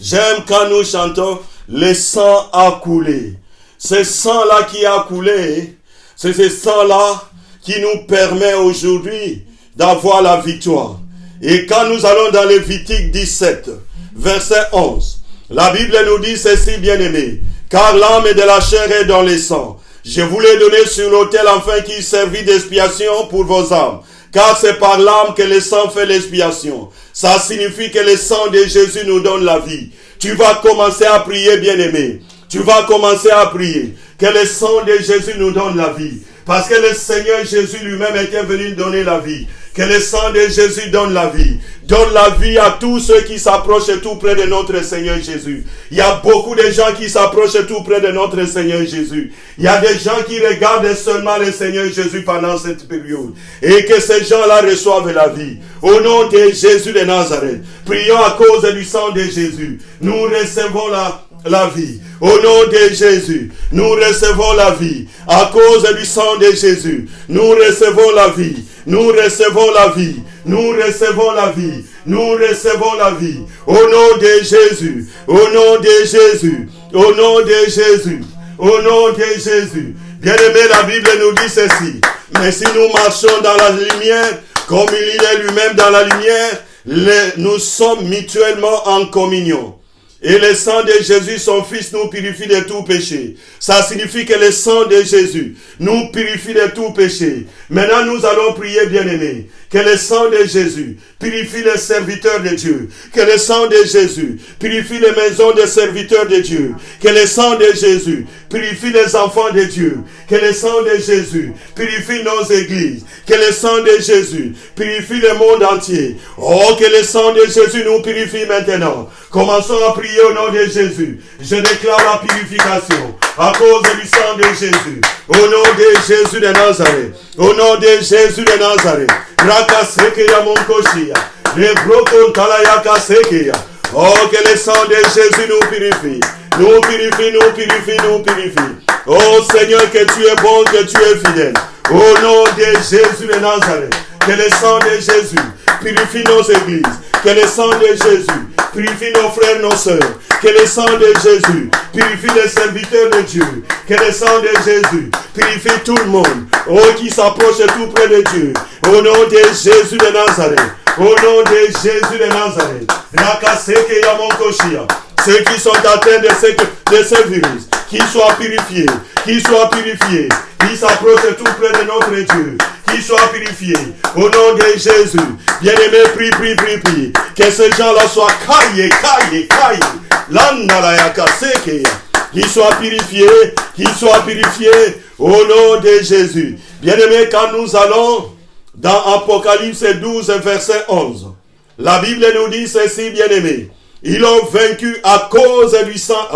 Speaker 1: J'aime quand nous chantons, le sang a coulé. Ce sang-là qui a coulé, c'est ce sang-là qui nous permet aujourd'hui d'avoir la victoire. Et quand nous allons dans Lévitique 17, verset 11, la Bible nous dit ceci, bien-aimé, car l'âme de la chair est dans le sang. Je vous l'ai donné sur l'autel afin qu'il servit d'expiation pour vos âmes. Car c'est par l'âme que le sang fait l'expiation. Ça signifie que le sang de Jésus nous donne la vie. Tu vas commencer à prier, bien-aimé. Tu vas commencer à prier. Que le sang de Jésus nous donne la vie. Parce que le Seigneur Jésus lui-même était venu donner la vie. Que le sang de Jésus donne la vie. Donne la vie à tous ceux qui s'approchent tout près de notre Seigneur Jésus. Il y a beaucoup de gens qui s'approchent tout près de notre Seigneur Jésus. Il y a des gens qui regardent seulement le Seigneur Jésus pendant cette période. Et que ces gens-là reçoivent la vie. Au nom de Jésus de Nazareth, prions à cause du sang de Jésus. Nous recevons la vie. Au nom de Jésus, nous recevons la vie. À cause du sang de Jésus, nous recevons la vie. Nous recevons la vie. Nous recevons la vie. Nous recevons la vie. Au nom de Jésus. Au nom de Jésus. Au nom de Jésus. Au nom de Jésus. Bien-aimé, la Bible nous dit ceci. Mais si nous marchons dans la lumière, comme il est lui-même dans la lumière, nous sommes mutuellement en communion. Et le sang de Jésus, son Fils, nous purifie de tout péché. Ça signifie que le sang de Jésus nous purifie de tout péché. Maintenant, nous allons prier, bien-aimés, que le sang de Jésus purifie les serviteurs de Dieu. Que le sang de Jésus purifie les maisons des serviteurs de Dieu. Que le sang de Jésus purifie les enfants de Dieu. Que le sang de Jésus purifie nos églises. Que le sang de Jésus purifie le monde entier. Oh, que le sang de Jésus nous purifie maintenant. Commençons à prier au nom de Jésus. Je déclare la purification à cause du sang de Jésus. Au nom de Jésus de Nazareth. Au nom de Jésus de Nazareth. Rakasekeya monkoshia. Rebrokon talayaka sekeya. Oh, que le sang de Jésus nous purifie. Nous purifie, nous purifie, nous purifie. Oh Seigneur, que tu es bon, que tu es fidèle. Au nom de Jésus de Nazareth. Que le sang de Jésus purifie nos églises. Que le sang de Jésus purifie nos frères, nos sœurs. Que le sang de Jésus purifie les serviteurs de Dieu. Que le sang de Jésus purifie tout le monde. Oh, qui s'approche tout près de Dieu. Au nom de Jésus de Nazareth. Au nom de Jésus de Nazareth. Rakaseke Yamonkoshia. Ceux qui sont atteints de ce virus, qu'ils soient purifiés, qu'ils s'approchent tout près de notre Dieu, qu'ils soient purifiés. Au nom de Jésus, bien-aimé, prie. Que ces gens-là soient caillés. Qu'ils soient purifiés au nom de Jésus. Bien-aimé, quand nous allons dans Apocalypse 12, verset 11, la Bible nous dit ceci, bien-aimé. Ils ont vaincu à cause du sang,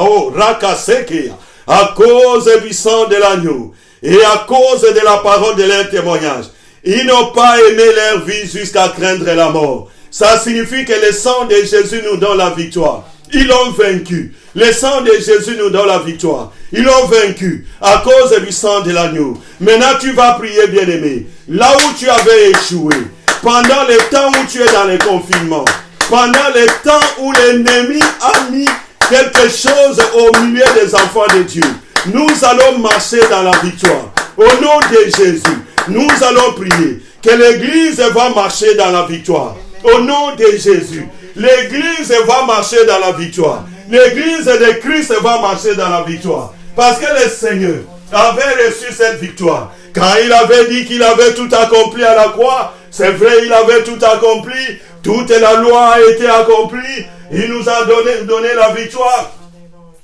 Speaker 1: à cause du sang de l'agneau et à cause de la parole de leur témoignage. Ils n'ont pas aimé leur vie jusqu'à craindre la mort. Ça signifie que le sang de Jésus nous donne la victoire. Ils l'ont vaincu. Le sang de Jésus nous donne la victoire. Ils l'ont vaincu à cause du sang de l'agneau. Maintenant, tu vas prier, bien-aimé. Là où tu avais échoué, pendant le temps où tu es dans le confinement, pendant le temps où l'ennemi a mis quelque chose au milieu des enfants de Dieu, nous allons marcher dans la victoire. Au nom de Jésus, nous allons prier que l'Église va marcher dans la victoire. Au nom de Jésus, l'Église va marcher dans la victoire. L'Église de Christ va marcher dans la victoire. Parce que le Seigneur avait reçu cette victoire. Quand il avait dit qu'il avait tout accompli à la croix, c'est vrai, il avait tout accompli. Toute la loi a été accomplie. Il nous a donné la victoire.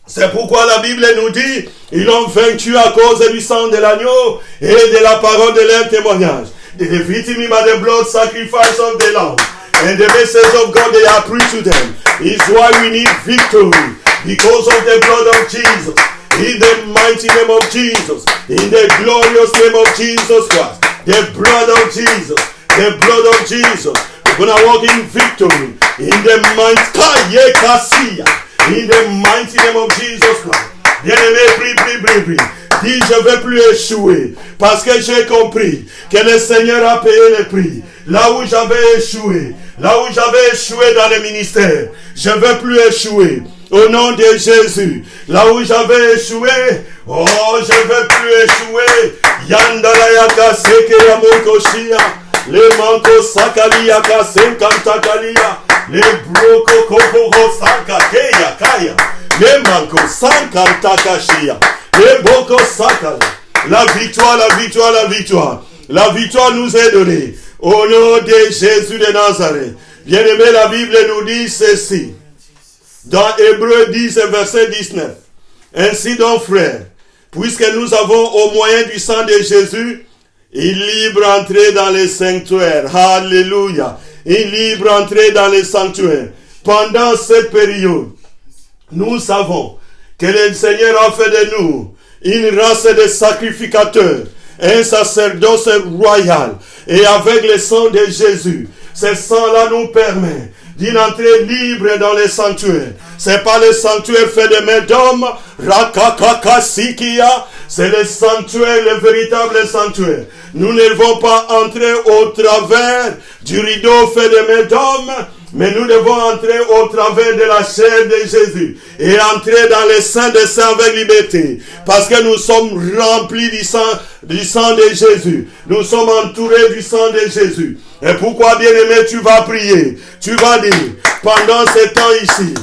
Speaker 1: C'est pourquoi la Bible nous dit, ils ont vaincu à cause du sang de l'agneau et de la parole de leur témoignage. They defeated me by the blood sacrifice of the Lamb and the message of God they are preached to them. It's why we need victory, because of the blood of Jesus. In the mighty name of Jesus. In the glorious name of Jesus Christ. The blood of Jesus. The blood of Jesus. We're going to walk in victory. In the mighty name of Jesus Christ. Bien-aimé, prie. Dis, je ne vais plus échouer. Parce que j'ai compris que le Seigneur a payé le prix. Là où j'avais échoué dans le ministère, je ne vais plus échouer. Au nom de Jésus, là où j'avais échoué, je ne vais plus échouer. Yandala yaka seke ya monkoshia, le manko sakali yaka senkantakalia, le broko kokoro sakakeya kaya, le manko sankantakashia, le boko sakali. La victoire nous est donnée. Au nom de Jésus de Nazareth. Bien-aimé, la Bible nous dit ceci. Dans Hébreux 10, verset 19. Ainsi donc, frères, puisque nous avons au moyen du sang de Jésus, une libre entrée dans les sanctuaires. Alléluia. Une libre entrée dans les sanctuaires. Pendant cette période, nous savons que le Seigneur a fait de nous une race de sacrificateurs, un sacerdoce royal. Et avec le sang de Jésus, ce sang-là nous permet d'une entrée libre dans les sanctuaires. C'est pas le sanctuaire fait de mains d'hommes, Rakakakasikia, c'est le sanctuaire, le véritable sanctuaire. Nous ne devons pas entrer au travers du rideau fait de mains d'hommes, mais nous devons entrer au travers de la chair de Jésus et entrer dans les saints des saints avec liberté, parce que nous sommes remplis du sang de Jésus. Nous sommes entourés du sang de Jésus. Et pourquoi, bien-aimé, tu vas prier, tu vas dire, pendant ce temps ici,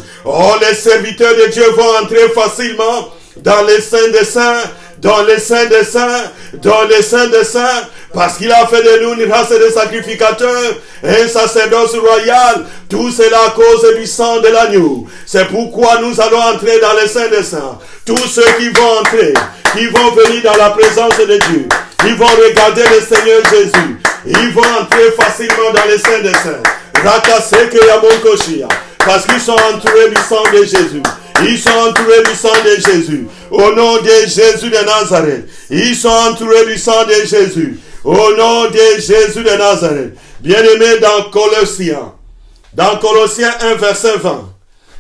Speaker 1: les serviteurs de Dieu vont entrer facilement dans les saints des saints, dans les saints des saints, dans les saints des saints, parce qu'il a fait de nous une race de sacrificateurs, un sacerdoce royal, tout cela à cause du sang de l'agneau. C'est pourquoi nous allons entrer dans les saints des saints. Tous ceux qui vont entrer, qui vont venir dans la présence de Dieu, ils vont regarder le Seigneur Jésus, ils vont entrer facilement dans les saints des saints. Rakaseke Yamonkoshia, parce qu'ils sont entourés du sang de Jésus. Ils sont entourés du sang de Jésus. Au nom de Jésus de Nazareth. Ils sont entourés du sang de Jésus. Au nom de Jésus de Nazareth. Bien-aimé, dans Colossiens 1, verset 20,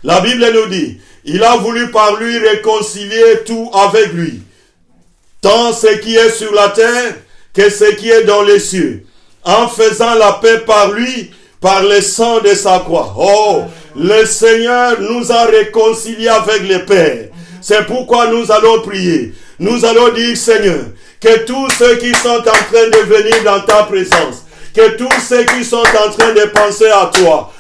Speaker 1: la Bible nous dit, il a voulu par lui réconcilier tout avec lui, tant ce qui est sur la terre que ce qui est dans les cieux, en faisant la paix par lui, par le sang de sa croix. Le Seigneur nous a réconciliés avec le Père. C'est pourquoi nous allons prier. Nous allons dire, Seigneur, que tous ceux qui sont en train de venir dans ta présence, que tous ceux qui sont en train de penser à toi,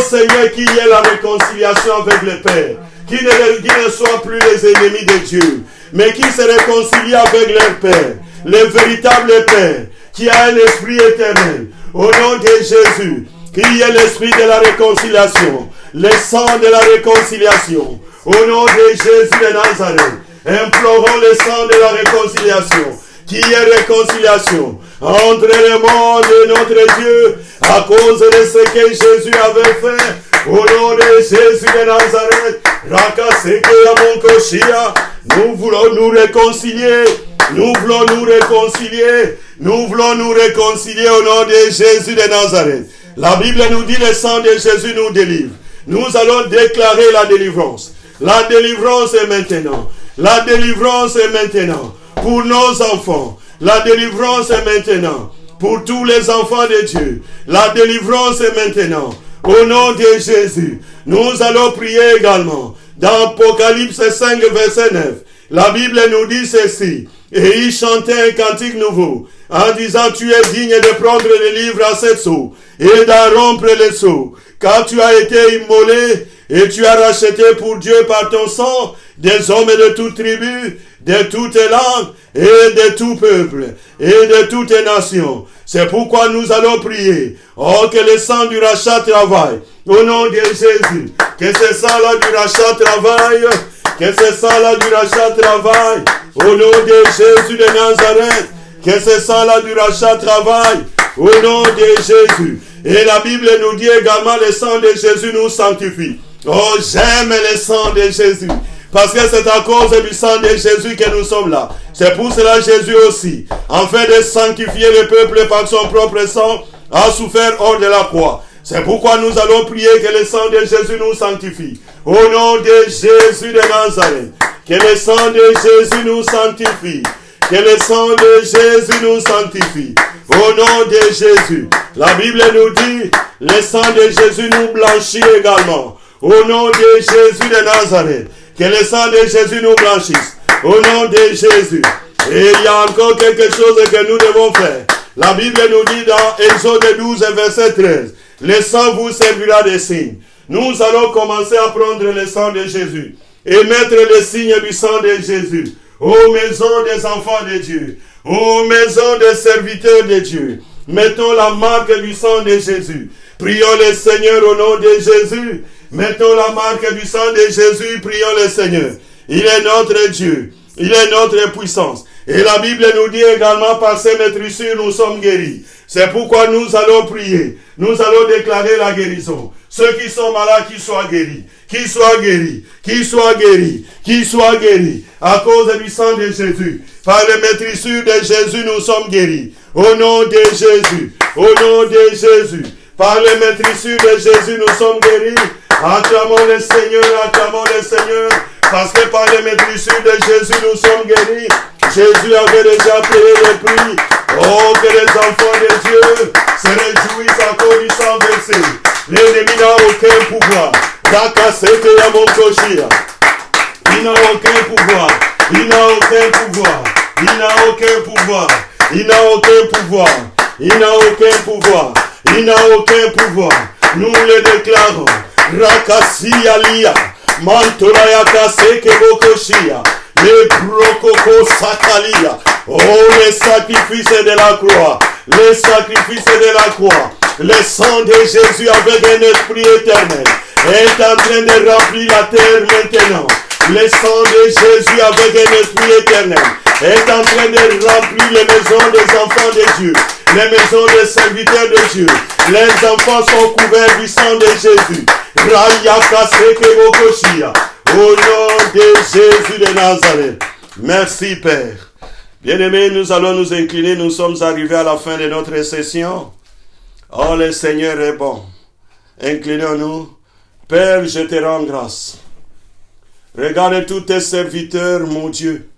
Speaker 1: Seigneur, qu'il y ait la réconciliation avec le Père, qu'ils ne soient plus les ennemis de Dieu, mais qu'ils se réconcilient avec leur Père, le véritable Père, qui a un esprit éternel. Au nom de Jésus, qu'il y ait l'esprit de la réconciliation, le sang de la réconciliation. Au nom de Jésus de Nazareth, implorons le sang de la réconciliation. Qu'il y ait réconciliation entre le monde et notre Dieu à cause de ce que Jésus avait fait. Au nom de Jésus de Nazareth, Rakaseke Yamonkoshia, nous voulons nous réconcilier. Nous voulons nous réconcilier. Nous voulons nous réconcilier au nom de Jésus de Nazareth. La Bible nous dit le sang de Jésus nous délivre. Nous allons déclarer la délivrance. La délivrance est maintenant. La délivrance est maintenant. Pour nos enfants. La délivrance est maintenant. Pour tous les enfants de Dieu. La délivrance est maintenant. Au nom de Jésus. Nous allons prier également. Dans Apocalypse 5, verset 9. La Bible nous dit ceci. Et il chantait un cantique nouveau, en disant, tu es digne de prendre le livre à 7 sceaux, et d'en rompre les sceaux, car tu as été immolé, et tu as racheté pour Dieu par ton sang, des hommes de toute tribu, de toute langue, et de tout peuple, et de toute nation. C'est pourquoi nous allons prier, que le sang du rachat travaille, au nom de Jésus, que ce sang-là du rachat travaille, que ce sang-là du rachat travaille, au nom de Jésus de Nazareth, que ce sang-là du rachat travaille, au nom de Jésus. Et la Bible nous dit également, le sang de Jésus nous sanctifie. J'aime le sang de Jésus, Parce que c'est à cause du sang de Jésus que nous sommes là. C'est pour cela Jésus aussi, afin de sanctifier le peuple par son propre sang, a souffert hors de la croix. C'est pourquoi nous allons prier que le sang de Jésus nous sanctifie. Au nom de Jésus de Nazareth, que le sang de Jésus nous sanctifie. Que le sang de Jésus nous sanctifie. Au nom de Jésus. La Bible nous dit, le sang de Jésus nous blanchit également. Au nom de Jésus de Nazareth. Que le sang de Jésus nous blanchisse. Au nom de Jésus. Et il y a encore quelque chose que nous devons faire. La Bible nous dit dans Exode 12, verset 13. Le sang vous servira de signe. Nous allons commencer à prendre le sang de Jésus. Et mettre le signe du sang de Jésus. Ô maison des enfants de Dieu. Ô maison des serviteurs de Dieu. Mettons la marque du sang de Jésus. Prions le Seigneur au nom de Jésus. Mettons la marque du sang de Jésus. Prions le Seigneur. Il est notre Dieu. Il est notre puissance. Et la Bible nous dit également, par ses maîtrissures, nous sommes guéris. C'est pourquoi nous allons prier. Nous allons déclarer la guérison. Ceux qui sont malades, qu'ils soient guéris. Qu'ils soient guéris. Qu'ils soient guéris. Qu'ils soient guéris. À cause du sang de Jésus. Par les maîtrissures de Jésus, nous sommes guéris. Au nom de Jésus. Au nom de Jésus. Par les maîtrissures de Jésus, nous sommes guéris. Acclamons le Seigneur. Acclamons le Seigneur. Parce que par les maîtrissures de Jésus, nous sommes guéris. Jésus avait déjà payé le prix. Oh, que les enfants de Dieu se réjouissent à cause du sang versé. L'ennemi n'a aucun pouvoir. Il n'a aucun pouvoir. Il n'a aucun pouvoir. Il n'a aucun pouvoir. Il n'a aucun pouvoir. Il n'a aucun pouvoir. Il n'a aucun pouvoir. Nous le déclarons. Rakasi alia. Mantoraya kaseke bokoshia. Le brokoko sakalia. Oh, le sacrifice de la croix. Le sacrifice de la croix. Le sang de Jésus avec un esprit éternel est en train de remplir la terre maintenant. Le sang de Jésus avec un esprit éternel est en train de remplir les maisons des enfants de Dieu. Les maisons des serviteurs de Dieu. Les enfants sont couverts du sang de Jésus. Au nom de Jésus de Nazareth. Merci Père. Bien-aimés, nous allons nous incliner. Nous sommes arrivés à la fin de notre session. Oh, le Seigneur est bon. Inclinons-nous. Père, je te rends grâce. Regarde tous tes serviteurs, mon Dieu,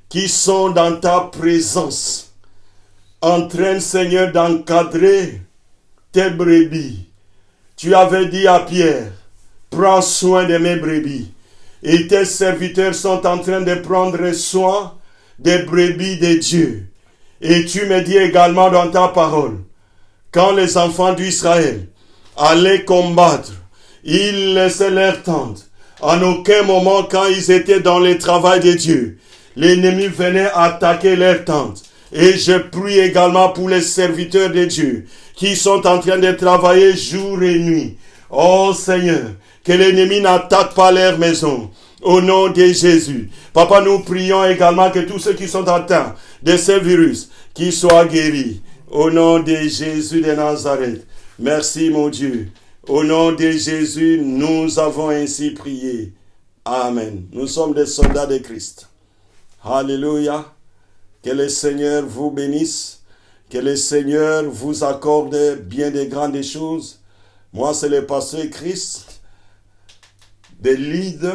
Speaker 1: qui sont dans ta présence, en train, Seigneur, d'encadrer tes brebis. Tu avais dit à Pierre, prends soin de mes brebis. Et tes serviteurs sont en train de prendre soin des brebis de Dieu. Et tu me dis également dans ta parole, quand les enfants d'Israël allaient combattre, ils laissaient leur tente. En aucun moment, quand ils étaient dans le travail de Dieu, l'ennemi venait attaquer leur tente. Et je prie également pour les serviteurs de Dieu qui sont en train de travailler jour et nuit. Oh Seigneur, que l'ennemi n'attaque pas leur maison. Au nom de Jésus. Papa, nous prions également que tous ceux qui sont atteints de ce virus, qu'ils soient guéris. Au nom de Jésus de Nazareth. Merci mon Dieu. Au nom de Jésus, nous avons ainsi prié. Amen. Nous sommes des soldats de Christ. Alléluia. Que le Seigneur vous bénisse. Que le Seigneur vous accorde bien des grandes choses. Moi, c'est le pasteur Christ de Lide.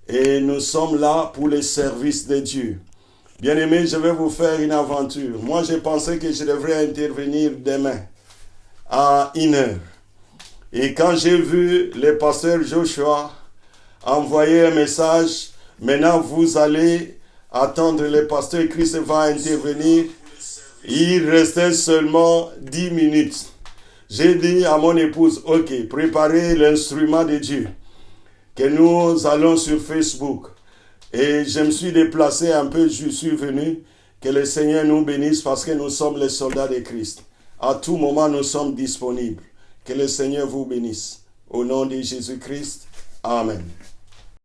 Speaker 1: Et nous sommes là pour le service de Dieu. Bien-aimés, je vais vous faire une aventure. Moi, j'ai pensé que je devrais intervenir demain à 1h. Et quand j'ai vu le pasteur Joshua envoyer un message, maintenant vous allez attendre, le pasteur Christ va intervenir. Il restait seulement 10 minutes. J'ai dit à mon épouse, ok, préparez l'instrument de Dieu, que nous allons sur Facebook. Et je me suis déplacé un peu, je suis venu. Que le Seigneur nous bénisse parce que nous sommes les soldats de Christ. À tout moment, nous sommes disponibles. Que le Seigneur vous bénisse. Au nom de Jésus-Christ. Amen.